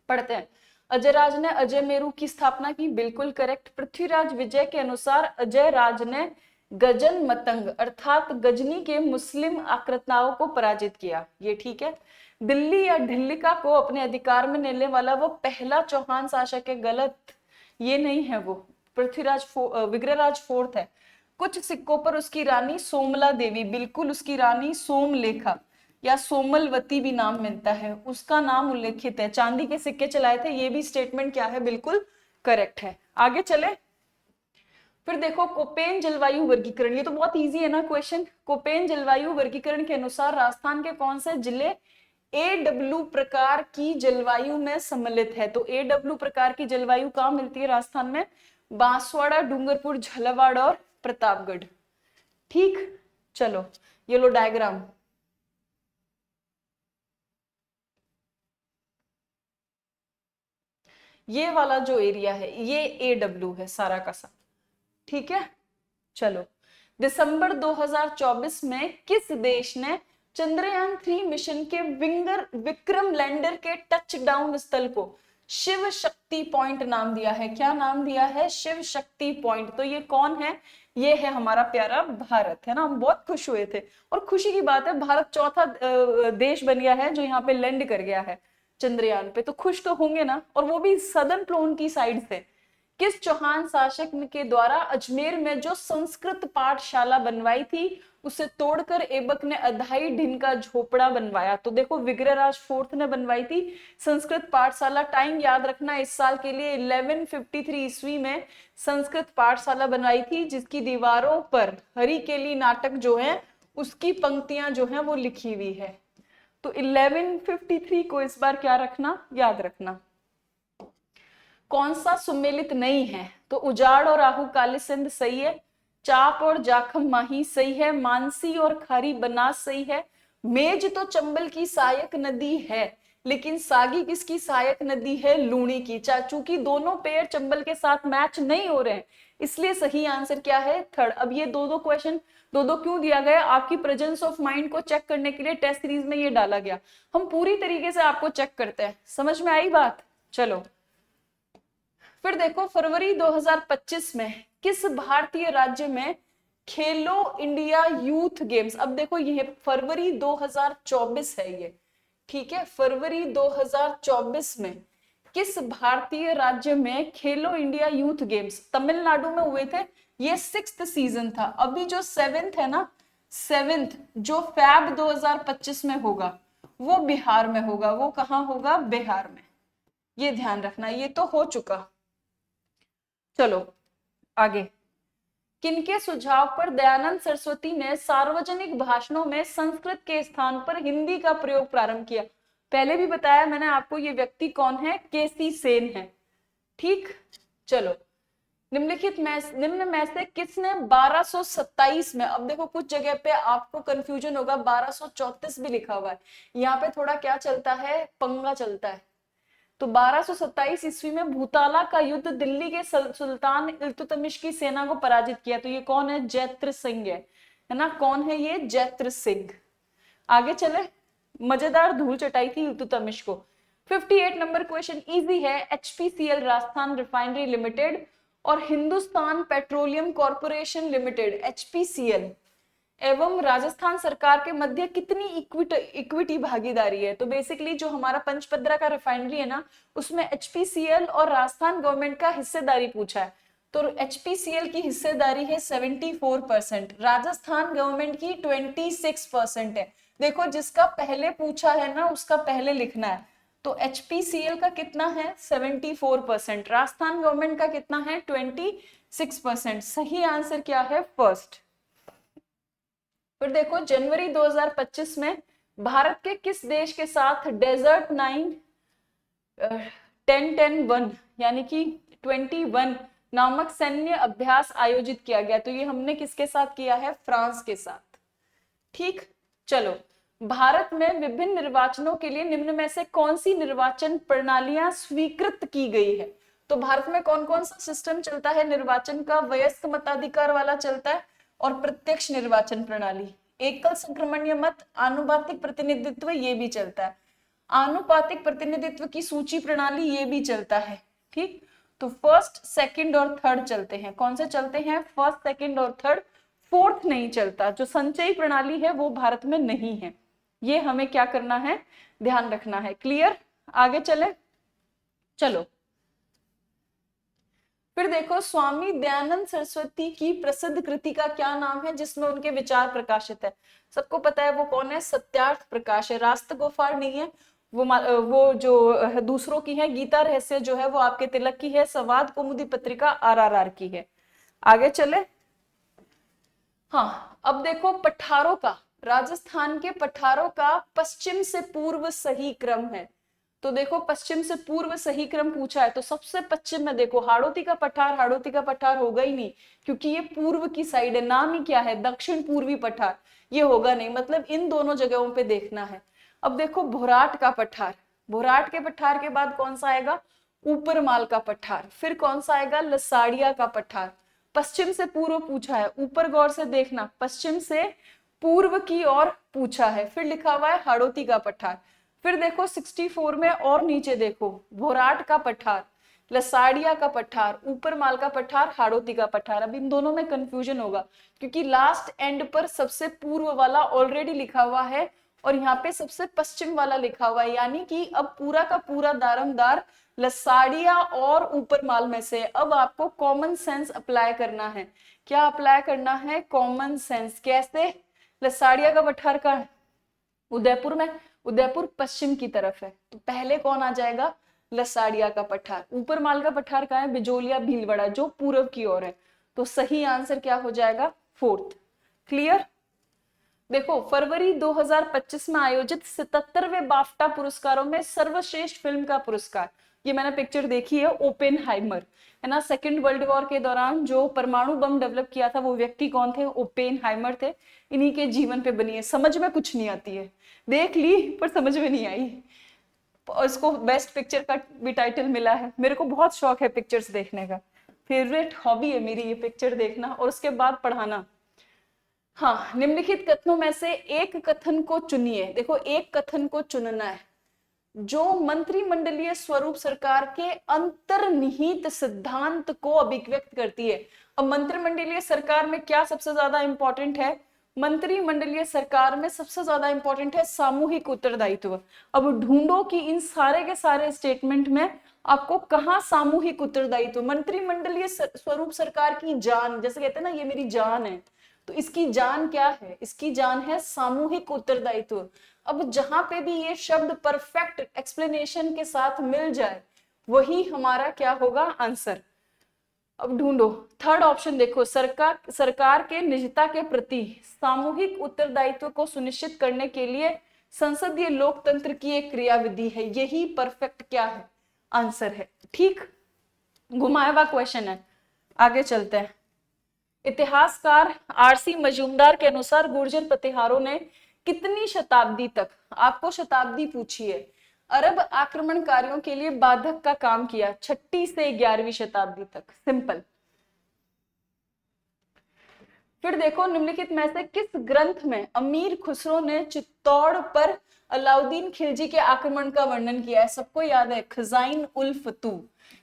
पढ़ते हैं। अजयराज ने अजय मेरू की स्थापना की, बिल्कुल करेक्ट। पृथ्वीराज विजय के अनुसार अजय राज ने गजन मतंग अर्थात गजनी के मुस्लिम आक्रांताओं को पराजित किया, ये ठीक है। दिल्ली या ढिल्लिका को अपने अधिकार में लेने वाला वो पहला चौहान शासक है, गलत, ये नहीं है वो। पृथ्वीराज विग्रहराज फोर्थ है। कुछ सिक्कों पर उसकी रानी सोमला देवी, बिल्कुल उसकी रानी सोमलेखा या सोमलवती भी नाम मिलता है, उसका नाम उल्लेखित है। चांदी के सिक्के चलाए थे, ये भी स्टेटमेंट क्या है? बिल्कुल करेक्ट है। आगे चले। फिर देखो कोपेन जलवायु वर्गीकरण, ये तो बहुत इजी है ना क्वेश्चन। कोपेन जलवायु वर्गीकरण के अनुसार राजस्थान के कौन से जिले AW प्रकार की जलवायु में सम्मिलित है? तो AW प्रकार की जलवायु कहाँ मिलती है राजस्थान में? बांसवाड़ा, डूंगरपुर, झालावाड़ और प्रतापगढ़। ठीक, चलो ये लो डायग्राम। ये वाला जो एरिया है ये AW है सारा का सारा, ठीक है। चलो, दिसंबर 2024 में किस देश ने चंद्रयान 3 मिशन के विक्रम लैंडर के टच डाउन स्थल को शिव शक्ति पॉइंट नाम दिया है? क्या नाम दिया है? शिव शक्ति पॉइंट। तो ये कौन है? ये है हमारा प्यारा भारत, है ना। हम बहुत खुश हुए थे, और खुशी की बात है भारत चौथा देश बन गया है जो यहाँ पे लैंड कर गया है चंद्रयान पे। तो खुश तो होंगे ना, और वो भी सदर्न प्लोन की साइड से। किस चौहान शासक के द्वारा अजमेर में जो संस्कृत पाठशाला बनवाई थी उसे तोड़कर ऐबक ने अधाई ढिन का झोपड़ा बनवाया? तो देखो विग्रहराज फोर्थ ने बनवाई थी संस्कृत पाठशाला। टाइम याद रखना इस साल के लिए, 1153 ईस्वी में संस्कृत पाठशाला बनवाई थी, जिसकी दीवारों पर हरिकेली नाटक जो है उसकी पंक्तियां जो है वो लिखी हुई है। तो 1153 को इस बार क्या रखना, याद रखना। कौन सा सुमेलित नहीं है? तो उजाड़ और आहू काली सिंध सही है, चाप और जाखम माही सही है, मानसी और खारी बनास सही है, मेज तो चंबल की सहायक नदी है, लेकिन सागी किसकी सहायक नदी है? लूणी की। चूंकि दोनों पेड़ चंबल के साथ मैच नहीं हो रहे हैं, इसलिए सही आंसर क्या है? थर्ड। अब ये दो क्वेश्चन दो क्यों दिया गया? आपकी प्रेजेंस ऑफ माइंड को चेक करने के लिए टेस्ट सीरीज में ये डाला गया। हम पूरी तरीके से आपको चेक करते हैं, समझ में आई बात? चलो, फिर देखो फरवरी 2025 में किस भारतीय राज्य में खेलो इंडिया यूथ गेम्स, अब देखो ये फरवरी 2024 है ये, ठीक है। फरवरी 2024 में किस भारतीय राज्य में खेलो इंडिया यूथ गेम्स, तमिलनाडु में हुए थे। ये 6th सीजन था। अभी जो 7th है ना, 7th जो फैब 2025 में होगा वो बिहार में होगा। वो कहाँ होगा? बिहार में। ये ध्यान रखना। ये तो हो चुका। चलो आगे। किनके सुझाव पर दयानंद सरस्वती ने सार्वजनिक भाषणों में संस्कृत के स्थान पर हिंदी का प्रयोग प्रारंभ किया? पहले भी बताया मैंने आपको, ये व्यक्ति कौन है? केसी सेन है। ठीक, चलो। निम्न में से किसने 1227 में, अब देखो कुछ जगह पे आपको कंफ्यूजन होगा, 1234 भी लिखा हुआ है, यहाँ पे थोड़ा क्या चलता है, पंगा चलता है। तो 1227 ईस्वी में भूताला का युद्ध दिल्ली के सुल्तान इल्तुतमिश की सेना को पराजित किया। तो ये कौन है? जैत्र सिंह है ना? कौन है ये? जैत्र सिंह। आगे चले। मजेदार धूल चटाई थी इल्तुतमिश को। 58 नंबर क्वेश्चन इजी है। एचपीसीएल राजस्थान रिफाइनरी लिमिटेड और Hindustan petroleum corporation limited HPCL एवं राजस्थान सरकार के मध्य कितनी इक्विटी भागीदारी है? तो बेसिकली जो हमारा पंचपद्रा का रिफाइनरी है ना, उसमें एचपीसीएल और राजस्थान गवर्नमेंट का हिस्सेदारी पूछा है। तो एचपीसीएल की हिस्सेदारी है 74%, राजस्थान गवर्नमेंट की 26% है। देखो जिसका पहले पूछा है ना उसका पहले लिखना है। तो एचपीसीएल का कितना है? 74%। राजस्थान गवर्नमेंट का कितना है? 26%। सही आंसर क्या है? फर्स्ट। फिर देखो जनवरी 2025 में भारत के किस देश के साथ डेजर्ट 10-10-1 यानी कि 21 नामक सैन्य अभ्यास आयोजित किया गया? तो ये हमने किसके साथ किया है? फ्रांस के साथ। ठीक, चलो। भारत में विभिन्न निर्वाचनों के लिए निम्न में से कौन सी निर्वाचन प्रणालियां स्वीकृत की गई है? तो भारत में कौन कौन सा सिस्टम चलता है निर्वाचन का? वयस्क मताधिकार वाला चलता है और प्रत्यक्ष निर्वाचन प्रणाली, एकल संक्रमणीय मत, आनुपातिक प्रतिनिधित्व, ये भी चलता है। आनुपातिक प्रतिनिधित्व की सूची प्रणाली, ये भी चलता है। ठीक, तो फर्स्ट, सेकंड और थर्ड चलते हैं। कौन से चलते हैं? फर्स्ट, सेकंड और थर्ड। फोर्थ नहीं चलता। जो संचयी प्रणाली है वो भारत में नहीं है। ये हमें क्या करना है? ध्यान रखना है। क्लियर? आगे चले। चलो फिर देखो, स्वामी दयानंद सरस्वती की प्रसिद्ध कृति का क्या नाम है जिसमें उनके विचार प्रकाशित है? सबको पता है वो कौन है? सत्यार्थ प्रकाश है। रास्त गोफार नहीं है, वो जो दूसरों की है। गीता रहस्य जो है वो आपके तिलक की है। संवाद कौमुदी पत्रिका आरआरआर की है। आगे चले। हाँ, अब देखो पठारों का, राजस्थान के पठारों का पश्चिम से पूर्व सही क्रम है। तो देखो पश्चिम से पूर्व सही क्रम पूछा है, तो सबसे पश्चिम में देखो हाड़ौती का पठार। हाड़ौती का पठार होगा ही नहीं क्योंकि ये पूर्व की साइड है। नाम ही क्या है? दक्षिण पूर्वी पठार। ये होगा नहीं, मतलब इन दोनों जगहों पे देखना है। अब देखो भोराट का पठार। भोराट के पठार के बाद कौन सा आएगा? ऊपरमाल का पठार। फिर कौन सा आएगा? लसाड़िया का पठार। पश्चिम से पूर्व पूछा है, ऊपर गौर से देखना, पश्चिम से पूर्व की ओर पूछा है। फिर लिखा हुआ है हाड़ौती का पठार। फिर देखो 64 में और नीचे देखो, भोराट का पठार, लसाड़िया का पठार, ऊपरमाल का पठार, हाड़ौती का पठार। अब इन दोनों में कंफ्यूजन होगा क्योंकि लास्ट एंड पर सबसे पूर्व वाला ऑलरेडी लिखा हुआ है और यहाँ पे सबसे पश्चिम वाला लिखा हुआ है, यानी कि अब पूरा का पूरा दारमदार लसाड़िया और ऊपरमाल में से। अब आपको कॉमन सेंस अप्लाई करना है। क्या अप्लाई करना है? Common sense. कैसे? लसाड़िया का पठार का उदयपुर में, उदयपुर पश्चिम की तरफ है, तो पहले कौन आ जाएगा? लसाड़िया का पठार। ऊपरमाल का पठार कहाँ है? बिजोलिया भीलवाड़ा, जो पूर्व की ओर है। तो सही आंसर क्या हो जाएगा? फोर्थ। क्लियर? देखो फरवरी 2025 में आयोजित 77वें बाफ्टा पुरस्कारों में सर्वश्रेष्ठ फिल्म का पुरस्कार, ये मैंने पिक्चर देखी है, ओपेनहाइमर है ना। सेकेंड वर्ल्ड वॉर के दौरान जो परमाणु बम डेवलप किया था वो व्यक्ति कौन थे? ओपेनहाइमर थे। इन्हीं के जीवन पे बनी है। समझ में कुछ नहीं आती है, देख ली पर समझ में नहीं आई। इसको बेस्ट पिक्चर का भी टाइटल मिला है। मेरे को बहुत शौक है पिक्चर्स देखने का, फेवरेट हॉबी है मेरी ये पिक्चर देखना और उसके बाद पढ़ाना। हाँ, निम्नलिखित कथनों में से एक कथन को चुनिए। देखो एक कथन को चुनना है जो मंत्रिमंडलीय स्वरूप सरकार के अंतर्निहित सिद्धांत को अभिव्यक्त करती है। अब मंत्रिमंडलीय सरकार में क्या सबसे ज्यादा इंपॉर्टेंट है? मंत्रिमंडलीय सरकार में सबसे ज्यादा इंपॉर्टेंट है सामूहिक उत्तरदायित्व। अब ढूंढो कि इन सारे के सारे स्टेटमेंट में आपको कहाँ सामूहिक उत्तरदायित्व? मंत्रिमंडलीय स्वरूप सरकार की जान, जैसे कहते हैं ना ये मेरी जान है, तो इसकी जान क्या है? इसकी जान है सामूहिक उत्तरदायित्व। अब जहां पे भी ये शब्द परफेक्ट एक्सप्लेनेशन के साथ मिल जाए वही हमारा क्या होगा? आंसर। अब ढूंढो थर्ड ऑप्शन, देखो सरकार के निजता के प्रति सामूहिक उत्तरदायित्व को सुनिश्चित करने के लिए संसदीय लोकतंत्र की एक क्रियाविधि है, यही परफेक्ट क्या है? आंसर है। ठीक, घुमाया हुआ क्वेश्चन है, आगे चलते हैं। इतिहासकार आरसी मजूमदार के अनुसार गुर्जर प्रतिहारों ने कितनी शताब्दी तक, आपको शताब्दी पूछी है, अरब आक्रमणकारियों के लिए बाधक का काम किया? 6ठी से 11वीं शताब्दी तक। सिंपल। फिर देखो निम्नलिखित में से किस ग्रंथ में अमीर खुसरो ने चित्तौड़ पर अलाउद्दीन खिलजी के आक्रमण का वर्णन किया है? सबको याद है खजाइन उल फतू,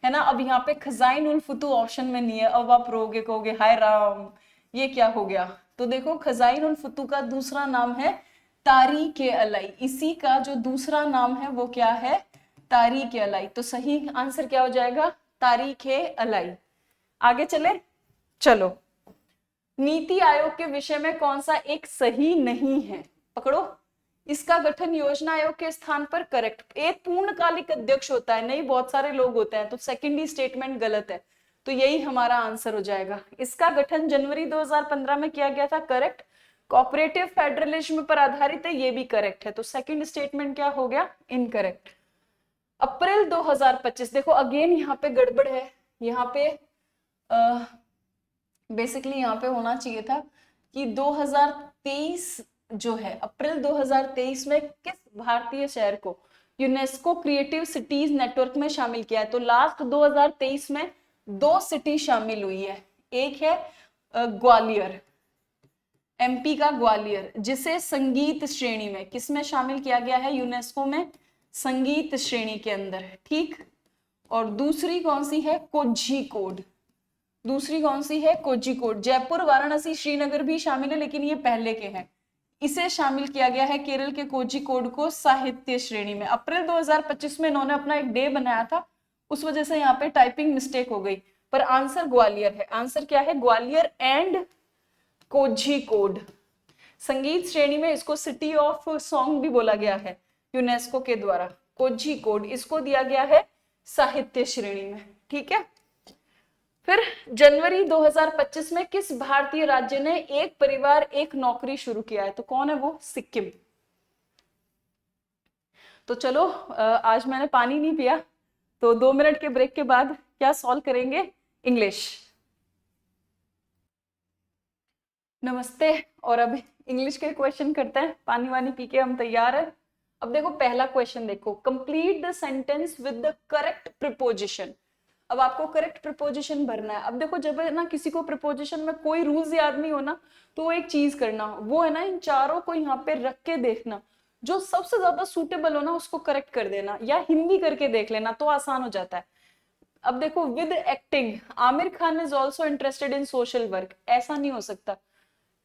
है ना। अब यहाँ पे खजाइन उल फतू ऑप्शन में नहीं है। अब आप रोगे, कहोगे हाय राम ये क्या हो गया? तो देखो खजाइन उल फतू का दूसरा नाम है तारीख-ए-अलाई। इसी का जो दूसरा नाम है वो क्या है? तारीख-ए-अलाई। तो सही आंसर क्या हो जाएगा? तारीख-ए-अलाई। आगे चले, चलो। नीति आयोग के विषय में कौन सा एक सही नहीं है? पकड़ो, इसका गठन योजना आयोग के स्थान पर करेक्ट। एक पूर्णकालिक अध्यक्ष होता है, नहीं बहुत सारे लोग होते हैं, तो सेकेंडरी स्टेटमेंट गलत है, तो यही हमारा आंसर हो जाएगा। इसका गठन जनवरी 2015 में किया गया था, करेक्ट। कोऑपरेटिव फेडरलिज्म पर आधारित है, ये भी करेक्ट है, तो सेकंड स्टेटमेंट क्या हो गया? इनकरेक्ट। अप्रैल 2025, देखो अगेन यहाँ पे गड़बड़ है। यहाँ पे बेसिकली यहाँ पे होना चाहिए था कि 2023 जो है, अप्रैल 2023 में किस भारतीय शहर को यूनेस्को क्रिएटिव सिटीज नेटवर्क में शामिल किया है? तो लास्ट 2023 में 2 सिटी शामिल हुई है। एक है ग्वालियर, एमपी का ग्वालियर, जिसे संगीत श्रेणी में किसमें शामिल किया गया है? यूनेस्को में संगीत श्रेणी के अंदर, ठीक। और दूसरी कौन सी है? कोझिकोड। दूसरी कौन सी है? कोझिकोड। जयपुर, वाराणसी, श्रीनगर भी शामिल है, लेकिन ये पहले के हैं। इसे शामिल किया गया है केरल के कोझिकोड को साहित्य श्रेणी में। अप्रैल 2025 में इन्होंने अपना एक डे बनाया था, उस वजह से यहाँ पे टाइपिंग मिस्टेक हो गई, पर आंसर ग्वालियर है। आंसर क्या है? ग्वालियर एंड कोझिकोड। संगीत श्रेणी में इसको सिटी ऑफ सॉन्ग भी बोला गया है यूनेस्को के द्वारा। कोझिकोड इसको दिया गया है साहित्य श्रेणी में, ठीक है। फिर जनवरी 2025 में किस भारतीय राज्य ने एक परिवार एक नौकरी शुरू किया है? तो कौन है वो? सिक्किम। तो चलो आज मैंने पानी नहीं पिया, तो 2 मिनट के ब्रेक के बाद क्या सॉल्व करेंगे? इंग्लिश। नमस्ते, और अब इंग्लिश के क्वेश्चन करते हैं। पानी वानी पी के हम तैयार है। अब देखो पहला क्वेश्चन देखो, complete the sentence with the correct preposition. अब आपको करेक्ट प्रीपोजिशन भरना है। अब देखो जब है ना किसी को प्रीपोजिशन में कोई रूल्स याद नहीं हो ना, तो वो एक चीज करना, वो है ना इन चारों को यहाँ पे रख के देखना, जो सबसे ज्यादा सूटेबल हो ना उसको करेक्ट कर देना, या हिंदी करके देख लेना तो आसान हो जाता है। अब देखो with acting, Aamir Khan is also interested in social work, ऐसा नहीं हो सकता,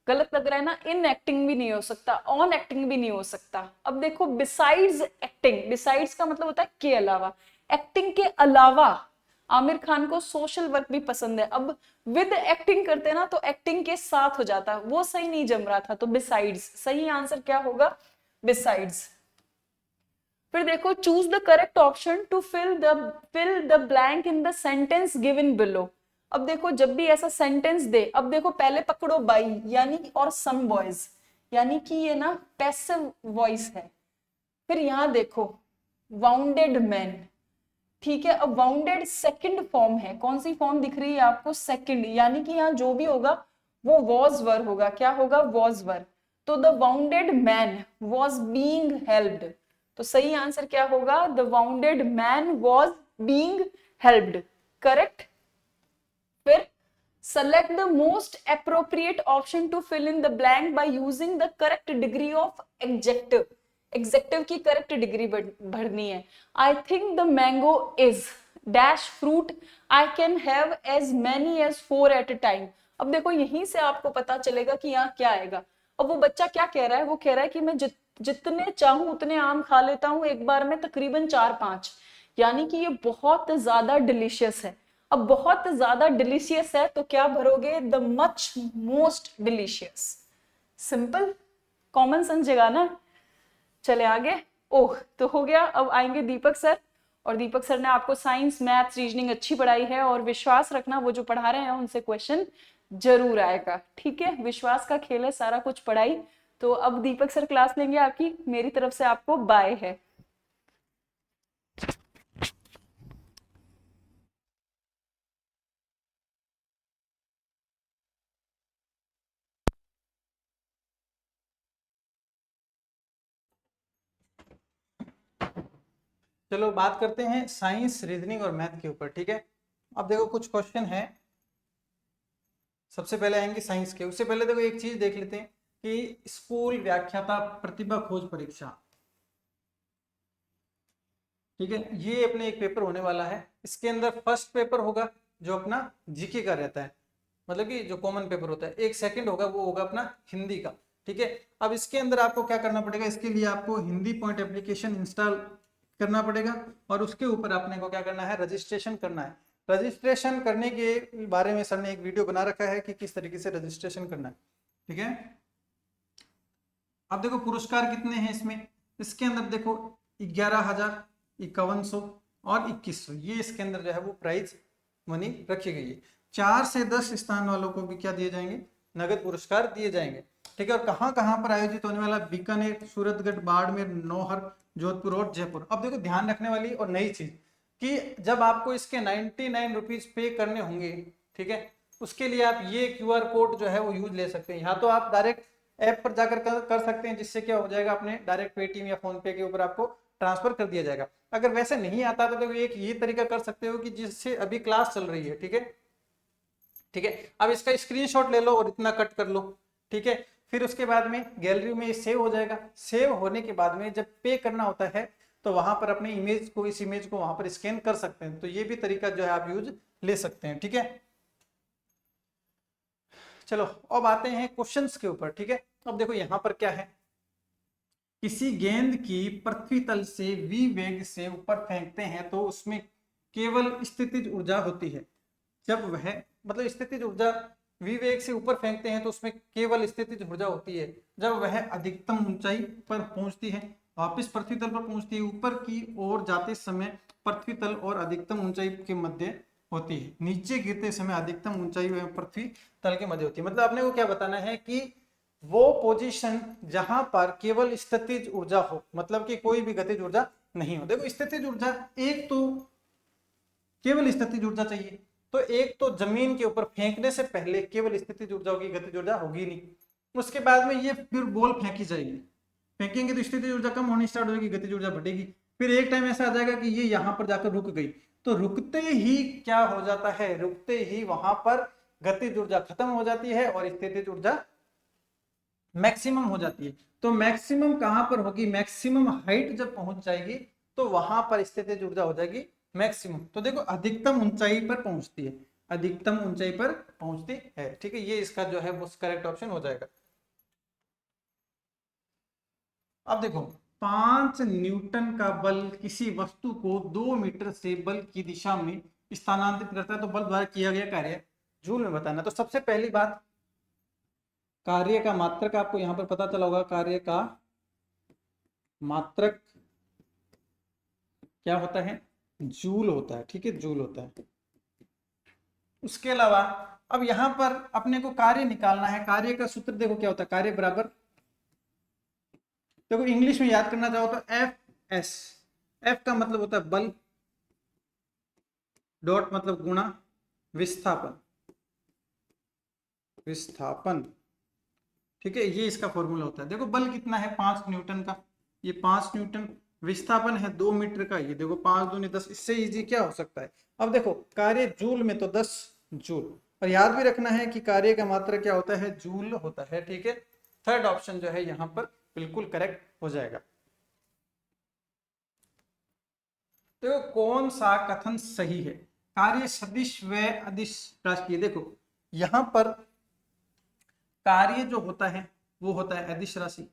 गलत लग रहा है ना। इन एक्टिंग भी नहीं हो सकता, ऑन एक्टिंग भी नहीं हो सकता। अब देखो बिसाइड्स एक्टिंग, बिसाइड्स का मतलब होता है के अलावा, एक्टिंग के अलावा आमिर खान को सोशल वर्क भी पसंद है। अब विद एक्टिंग करते ना तो एक्टिंग के साथ हो जाता, वो सही नहीं जम रहा था, तो बिसाइड्स। सही आंसर क्या होगा? बिसाइड्स। फिर देखो choose the correct option to fill the blank in the sentence given below. अब देखो जब भी ऐसा सेंटेंस दे, अब देखो पहले पकड़ो बाई यानी और सम बॉयज, यानी कि ये ना पैसिव वॉइस है। फिर यहाँ देखो वाउंडेड मैन, ठीक है। अब वाउंडेड सेकंड फॉर्म है, कौन सी फॉर्म दिख रही है आपको? सेकंड, यानी कि यहाँ जो भी होगा वो वॉज वर होगा। क्या होगा? Was were. तो the wounded man was being helped, तो सही आंसर क्या होगा? The wounded man was being helped, correct. फिर select the most appropriate option to fill in the blank by using the correct degree of adjective. Adjective की correct degree भरनी है। I think the mango is dash fruit, I can have as many as 4 at a time. अब देखो यहीं से आपको पता चलेगा कि यहाँ क्या आएगा। अब वो बच्चा क्या कह रहा है? वो कह रहा है कि मैं जितने चाहूं उतने आम खा लेता हूं एक बार में, तकरीबन 4-5, यानी कि ये बहुत ज्यादा डिलीशियस है। अब बहुत ज्यादा डिलीशियस है तो क्या भरोगे? The much most delicious. Simple, common sense जगह ना। चले आगे। ओह, तो हो गया। अब आएंगे दीपक सर, और दीपक सर ने आपको साइंस, मैथ्स, रीजनिंग अच्छी पढ़ाई है, और विश्वास रखना वो जो पढ़ा रहे हैं उनसे क्वेश्चन जरूर आएगा। ठीक है, विश्वास का खेल है, सारा कुछ पढ़ाई। तो अब दीपक सर क्लास लेंगे आपकी, मेरी तरफ से आपको बाय है। चलो बात करते हैं साइंस, रीजनिंग और मैथ के ऊपर। ठीक है, अब देखो कुछ क्वेश्चन है। सबसे पहले आएंगे साइंस के। उससे पहले देखो एक चीज देख लेते हैं कि स्कूल व्याख्याता प्रतिभा खोज परीक्षा, ठीक है, ये अपने एक पेपर होने वाला है। इसके अंदर फर्स्ट पेपर होगा जो अपना जीके का रहता है, मतलब कि जो कॉमन पेपर होता है। एक सेकंड होगा, वो होगा अपना हिंदी का। ठीक है, अब इसके अंदर आपको क्या करना पड़ेगा, इसके लिए आपको हिंदी पॉइंट एप्लीकेशन इंस्टॉल करना पड़ेगा, और उसके ऊपर आपने को क्या करना है, रजिस्ट्रेशन करना है। रजिस्ट्रेशन करने के बारे में सर ने एक वीडियो बना रखा है कि किस तरीके से रजिस्ट्रेशन करना है। ठीक है, अब देखो पुरस्कार कितने हैं इसमें। इसके अंदर देखो 11,000, 5100 और 2100, ये इसके अंदर जो है वो प्राइज मनी रखी गई है। 4 से 10 स्थान वालों को भी क्या दिए जाएंगे, नगद पुरस्कार दिए जाएंगे। ठीक है, और कहाँ कहाँ पर आयोजित होने वाला, बीकानेर, सूरतगढ़, बाड़मेर, नौहर, जोधपुर और जयपुर। अब देखो ध्यान रखने वाली और नई चीज कि जब आपको इसके 99 रुपीज पे करने होंगे, ठीक है, उसके लिए आप ये QR कोड जो है वो यूज ले सकते हैं। यहाँ तो आप डायरेक्ट ऐप पर जाकर कर सकते हैं, जिससे क्या हो जाएगा, अपने डायरेक्ट पेटीएम या फोन पे के ऊपर आपको ट्रांसफर कर दिया जाएगा। अगर वैसे नहीं आता तो देखो एक ये तरीका कर सकते हो कि जिससे अभी क्लास चल रही है। ठीक है, ठीक है, अब इसका स्क्रीनशॉट ले लो और इतना कट कर लो। ठीक है, फिर उसके बाद में गैलरी में सेव हो जाएगा। सेव होने के बाद में जब पे करना होता है तो वहां पर अपने इमेज को, इस इमेज को वहां पर स्कैन कर सकते हैं। तो ये भी तरीका जो है आप यूज ले सकते हैं। ठीक है, चलो अब आते हैं क्वेश्चंस के ऊपर। ठीक है, अब देखो यहां पर क्या है, किसी गेंद की पृथ्वी तल से v वेग से ऊपर फेंकते हैं तो उसमें केवल स्थितिज ऊर्जा होती है। जब वह, मतलब स्थितिज ऊर्जा, v वेग से ऊपर फेंकते हैं तो उसमें केवल स्थितिज ऊर्जा होती है जब वह अधिकतम ऊंचाई पर पहुंचती है, वापस पृथ्वी तल पर पहुंचती है। ऊपर की ओर जाते समय पृथ्वी तल और अधिकतम ऊंचाई के मध्य होती है, नीचे गिरते समय अधिकतम ऊंचाई एवं पृथ्वी तल के मध्य होती है। मतलब आपने को क्या बताना है कि वो पोजीशन जहां पर केवल स्थितिज ऊर्जा हो, मतलब कि कोई भी गतिज ऊर्जा नहीं हो। देखो स्थितिज ऊर्जा, एक तो केवल स्थितिज ऊर्जा चाहिए, तो एक तो जमीन के ऊपर फेंकने से पहले केवल स्थितिज ऊर्जा होगी, गतिज ऊर्जा होगी नहीं। उसके बाद में ये फिर बॉल फेंकी जाएगी, फेंकेंगे तो स्थितिज ऊर्जा कम होनी स्टार्ट हो जाएगी, गतिज ऊर्जा बढ़ेगी। फिर एक टाइम ऐसा आ जाएगा कि ये यहाँ पर जाकर रुक गई, तो रुकते ही क्या हो जाता है, रुकते ही वहां पर गतिज ऊर्जा खत्म हो जाती है और स्थितिज ऊर्जा मैक्सिमम हो जाती है। तो मैक्सिमम कहां पर होगी, मैक्सिमम हाइट जब पहुंच जाएगी तो वहां पर स्थितिज ऊर्जा हो जाएगी मैक्सिमम। तो देखो अधिकतम ऊंचाई पर पहुंचती है, अधिकतम ऊंचाई पर पहुंचती है। ठीक है, ये इसका जो है वो करेक्ट ऑप्शन हो जाएगा। अब देखो 5 न्यूटन का बल किसी वस्तु को 2 मीटर से बल की दिशा में स्थानांतरित करता है तो बल द्वारा किया गया कार्य जूल में बताना। तो सबसे पहली बात, कार्य का मात्रक आपको यहां पर पता चला होगा, कार्य का मात्रक क्या होता है, जूल होता है। ठीक है, जूल होता है। उसके अलावा अब यहां पर अपने को कार्य निकालना है। कार्य का सूत्र देखो क्या होता है, कार्य बराबर, देखो इंग्लिश में याद करना चाहो तो F S, F का मतलब होता है बल, डॉट मतलब गुणा, विस्थापन, विस्थापन। ठीक है, ये इसका फॉर्मूला होता है। देखो बल कितना है 5 न्यूटन का, ये 5 न्यूटन, विस्थापन है 2 मीटर का, ये देखो 5 दूनी 10, इससे इजी क्या हो सकता है। अब देखो कार्य जूल में तो 10 जूल, और याद भी रखना है कि कार्य का मात्रा क्या होता है, जूल होता है। ठीक है, थर्ड ऑप्शन जो है यहाँ पर बिल्कुल करेक्ट हो जाएगा। देखो कौन सा कथन सही है, कार्य सदिश व अदिश राशि की। देखो यहां पर कार्य जो होता है वो होता है अदिश राशि,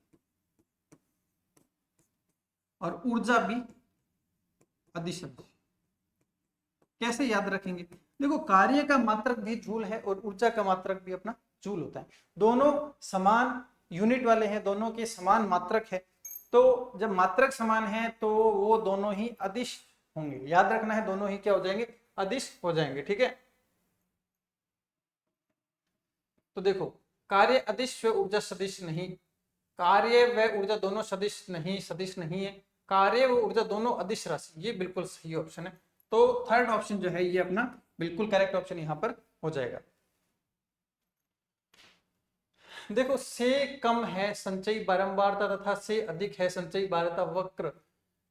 और ऊर्जा भी अदिश राशि। कैसे याद रखेंगे, देखो कार्य का मात्रक भी जूल है और ऊर्जा का मात्रक भी अपना जूल होता है, दोनों समान यूनिट वाले हैं, दोनों के समान मात्रक है। तो जब मात्रक समान है तो वो दोनों ही अदिश होंगे, याद रखना है, दोनों ही क्या हो जाएंगे, अदिश हो जाएंगे, ठीक है। तो देखो कार्य अदिश व ऊर्जा सदिश नहीं, कार्य व ऊर्जा दोनों सदिश नहीं है, कार्य व ऊर्जा दोनों अदिश राशि, ये बिल्कुल सही ऑप्शन है। तो थर्ड ऑप्शन जो है ये अपना बिल्कुल करेक्ट ऑप्शन यहां पर हो जाएगा। देखो से कम है संचयी बारंबारता तथा से अधिक है संचयी बारंबारता वक्र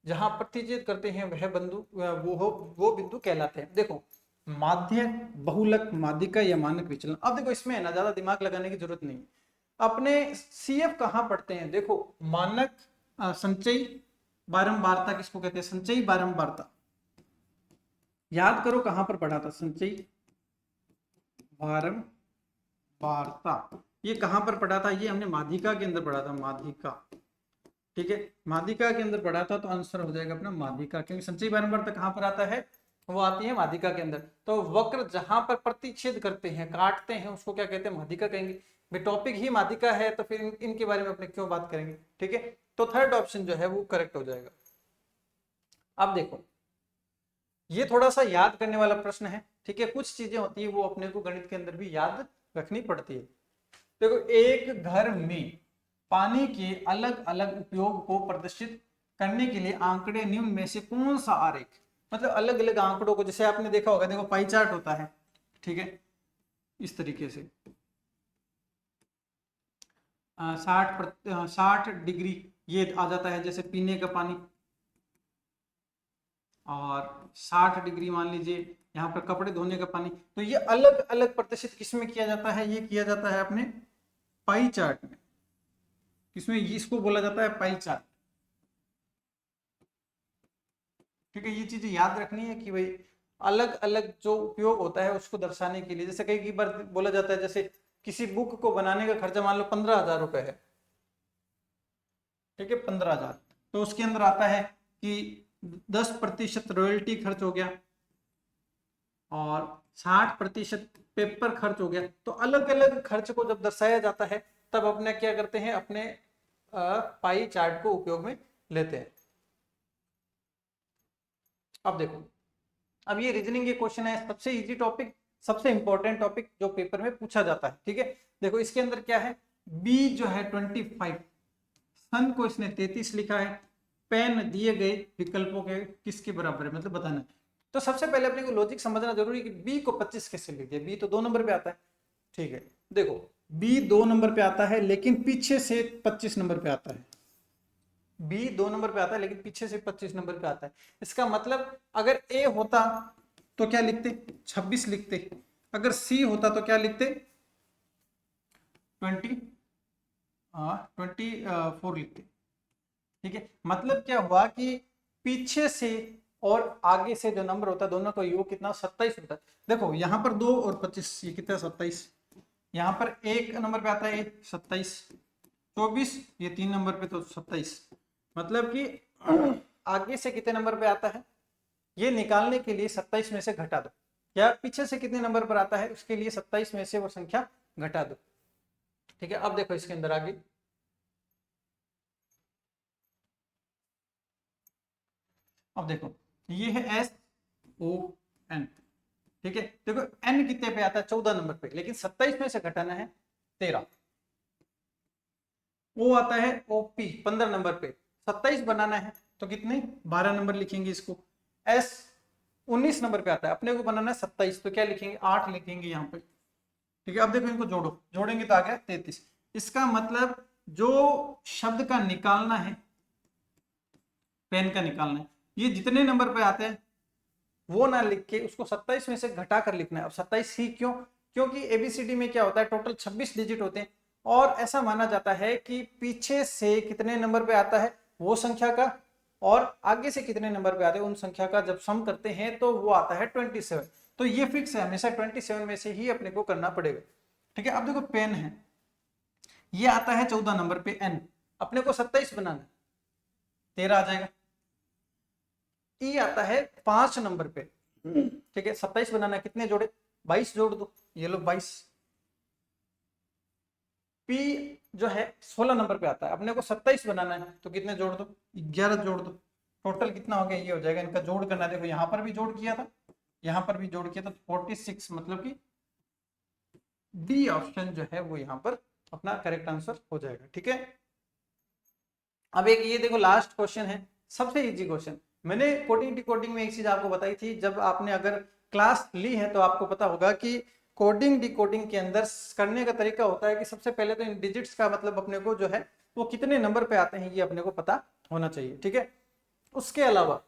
जहां प्रतिच्छेद करते हैं वह बिंदु वो बिंदु कहलाते हैं। देखो माध्य, बहुलक, माध्यिका या मानक विचलन। अब देखो इसमें है ना ज्यादा दिमाग लगाने की जरूरत नहीं, अपने सीएफ कहां पढ़ते हैं, देखो मानक संचयी बारंबारता किसको कहते हैं, संचयी बारंबारता, याद करो कहां पर पढ़ा था, संचयी बारंबारता ये कहां पर पढ़ा था, ये हमने माध्यिका के अंदर पढ़ा था, माध्यिका, ठीक है, माध्यिका के अंदर पढ़ा था, तो आंसर हो जाएगा अपना माध्यिका, क्योंकि संचयी बारंबारता कहां पर आता है, वो आती है माध्यिका के अंदर। तो वक्र जहां पर प्रतिच्छेद करते हैं, काटते हैं, उसको क्या कहते हैं, माध्यिका कहेंगे। भाई टॉपिक ही माध्यिका है तो फिर इनके बारे में अपने क्यों बात करेंगे, ठीक है। तो थर्ड ऑप्शन जो है वो करेक्ट हो जाएगा। अब देखो ये थोड़ा सा याद करने वाला प्रश्न है, ठीक है, कुछ चीजें होती है वो अपने को गणित के अंदर भी याद रखनी पड़ती है। देखो एक घर में पानी के अलग अलग उपयोग को प्रदर्शित करने के लिए आंकड़े निम्न में से कौन सा आरेख, मतलब अलग अलग आंकड़ों को, जैसे आपने देखा होगा, देखो पाई चार्ट होता है, ठीक है, इस तरीके से 60 डिग्री ये आ जाता है, जैसे पीने का पानी, और 60 डिग्री मान लीजिए यहाँ पर कपड़े धोने का पानी। तो ये अलग अलग प्रदर्शित किसमें किया जाता है, ये किया जाता है अपने पाई चार्ट में, किसमें, इसको बोला जाता है पाई चार्ट, ठीक है। ये चीजें याद रखनी है कि भाई अलग अलग जो उपयोग होता है उसको दर्शाने के लिए, जैसे कई बार बोला जाता है, जैसे किसी बुक को बनाने का खर्चा मान लो 15,000 रुपए है, ठीक है, 15,000, तो उसके अंदर आता है कि 10% रॉयल्टी खर्च हो गया और 60% पेपर खर्च हो गया। तो अलग अलग खर्च को जब दर्शाया जाता है तब अपने क्या करते हैं, अपने पाई चार्ट को उपयोग में लेते हैं। अब देखो अब ये रीजनिंग के क्वेश्चन है, सबसे इजी टॉपिक, सबसे इंपॉर्टेंट टॉपिक जो पेपर में पूछा जाता है, ठीक है। देखो इसके अंदर क्या है, बी जो है 25, सन को इसने 33 लिखा है, पेन दिए गए विकल्पों के किसके बराबर है, मतलब बताना है। तो सबसे पहले अपने को लॉजिक समझना जरूरी है कि बी को 25 कैसे लिख दिया, बी तो 2 नंबर पे आता है, ठीक है। देखो बी 2 नंबर पे आता है लेकिन पीछे से 25 नंबर पे आता है, बी 2 नंबर पे आता है लेकिन पीछे से 25 नंबर पे आता है। इसका मतलब अगर ए होता तो क्या लिखते, 26 लिखते, अगर सी होता तो क्या लिखते, 24 लिखते, ठीक है। मतलब क्या हुआ कि पीछे से और आगे से जो नंबर होता है दोनों का योग कितना, 27 होता है। देखो यहाँ पर 2 और 25 ये कितना, 27, यहाँ पर 1 नंबर पे आता है 27, 24 ये 3 नंबर पे तो 27, मतलब कि आगे से कितने नंबर पे आता है ये निकालने के लिए 27 में से घटा दो, या पीछे से कितने नंबर पर आता है उसके लिए 27 में से वो संख्या घटा दो, ठीक है। अब देखो इसके अंदर आगे, अब देखो ये है SON, ठीक है। देखो n कितने पे आता है, 14 नंबर पे, लेकिन 27 में से घटाना है 13। O आता है OP 15 नंबर पे, 27 बनाना है तो कितने, 12 नंबर लिखेंगे इसको। S 19 नंबर पे आता है, अपने को बनाना है 27, तो क्या लिखेंगे, 8 लिखेंगे यहाँ पे, ठीक है। अब देखो इनको जोड़ो, जोड़ेंगे तो आ गया 33। इसका मतलब जो शब्द का निकालना है, पेन का निकालना है, ये जितने नंबर पे आते हैं वो ना लिख के उसको 27 में से घटा कर लिखना है। अब 27 ही क्यों, क्योंकि एबीसीडी में क्या होता है, टोटल 26 डिजिट होते हैं, और ऐसा माना जाता है कि पीछे से कितने नंबर पे आता है वो संख्या का, और आगे से कितने नंबर पे आते हैं उन संख्या का जब सम करते हैं तो वो आता है 27। तो ये फिक्स है, हमेशा 27 में से ही अपने को करना पड़ेगा, ठीक है। अब देखो पेन है, ये आता है 14 नंबर पे एन, अपने को 27 बनाना, 13 आ जाएगा। ई आता है 5 नंबर पे, ठीक है 27 बनाना है, कितने जोड़े 22 जोड़ दो, ये लो 22। P जो है 16 नंबर पे आता है, अपने को 27 बनाना है तो कितने जोड़ दो 11 जोड़ दो, टोटल कितना हो गया ये हो जाएगा, इनका जोड़ करना है। देखो यहाँ पर भी जोड़ किया था, यहाँ पर भी जोड़ किया था, 46, मतलब कि डी ऑप्शन जो है वो यहाँ पर अपना करेक्ट आंसर हो जाएगा। ठीक है, अब एक ये देखो लास्ट क्वेश्चन है, सबसे इजी क्वेश्चन। मैंने कोडिंग डिकोडिंग में एक चीज आपको बताई थी, जब आपने अगर क्लास ली है तो आपको पता होगा कि कोडिंग डिकोडिंग के अंदर करने का तरीका होता है कि सबसे पहले तो इन डिजिट्स का मतलब अपने को जो है वो कितने नंबर पे आते हैं ये अपने को पता होना चाहिए। ठीक है, उसके अलावा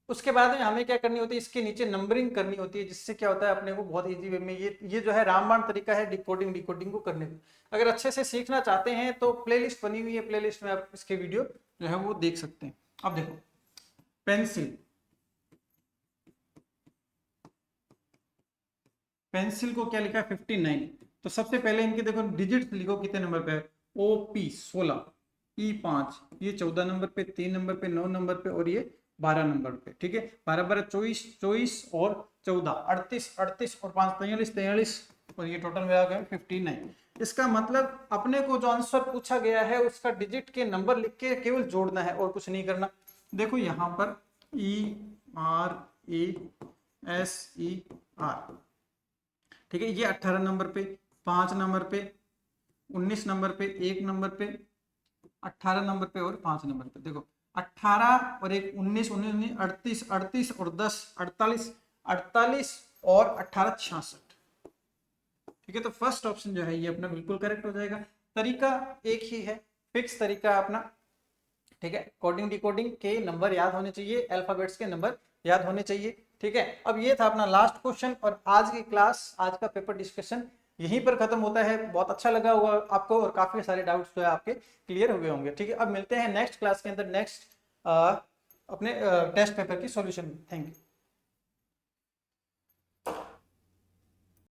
उसके बाद में हमें क्या करनी होती है, इसके नीचे नंबरिंग करनी होती है, जिससे क्या होता है अपने को बहुत इजी वे में ये जो है रामबाण तरीका है डिकोडिंग डिकोडिंग को करने का। अगर अच्छे से सीखना चाहते हैं तो प्लेलिस्ट बनी हुई है, प्लेलिस्ट में आप इसके वीडियो जो है वो देख सकते हैं। अब देखो पेंसिल को क्या लिखा है 59, तो सबसे पहले इनके देखो डिजिट लिखो कितने नंबर पे है, OP 16, E 5, ये 14 नंबर पे, 3 नंबर पे, 9 नंबर पे और ये 12 नंबर पे। ठीक है, 12 12 24, 24 और 14 38, 38 और 5 43, 43 और ये टोटल में आ गया 59। इसका मतलब अपने को जो आंसर पूछा गया है उसका डिजिट के नंबर लिख के केवल जोड़ना है और कुछ नहीं करना। देखो यहाँ पर ERASER, ठीक है, ये 18 नंबर पे, 5 नंबर पे, 19 नंबर पे, 1 नंबर पे, 18 नंबर पे और 5 नंबर पे। देखो 18 और 1 19 19 38 38 और 10 48 48 और 18 66। ठीक है, तो फर्स्ट ऑप्शन जो है ये अपना बिल्कुल करेक्ट हो जाएगा। तरीका एक ही है, फिक्स तरीका अपना। ठीक है, कोडिंग डिकोडिंग के नंबर याद होने चाहिए, अल्फाबेट्स के नंबर याद होने चाहिए। ठीक है, अब ये था अपना लास्ट क्वेश्चन और आज की क्लास, आज का पेपर डिस्कशन यहीं पर खत्म होता है। बहुत अच्छा लगा होगा आपको और काफी सारे डाउट्स जो है आपके क्लियर हुए होंगे। ठीक है, अब मिलते हैं नेक्स्ट क्लास के अंदर नेक्स्ट अपने टेस्ट पेपर की सॉल्यूशन में। Thank you.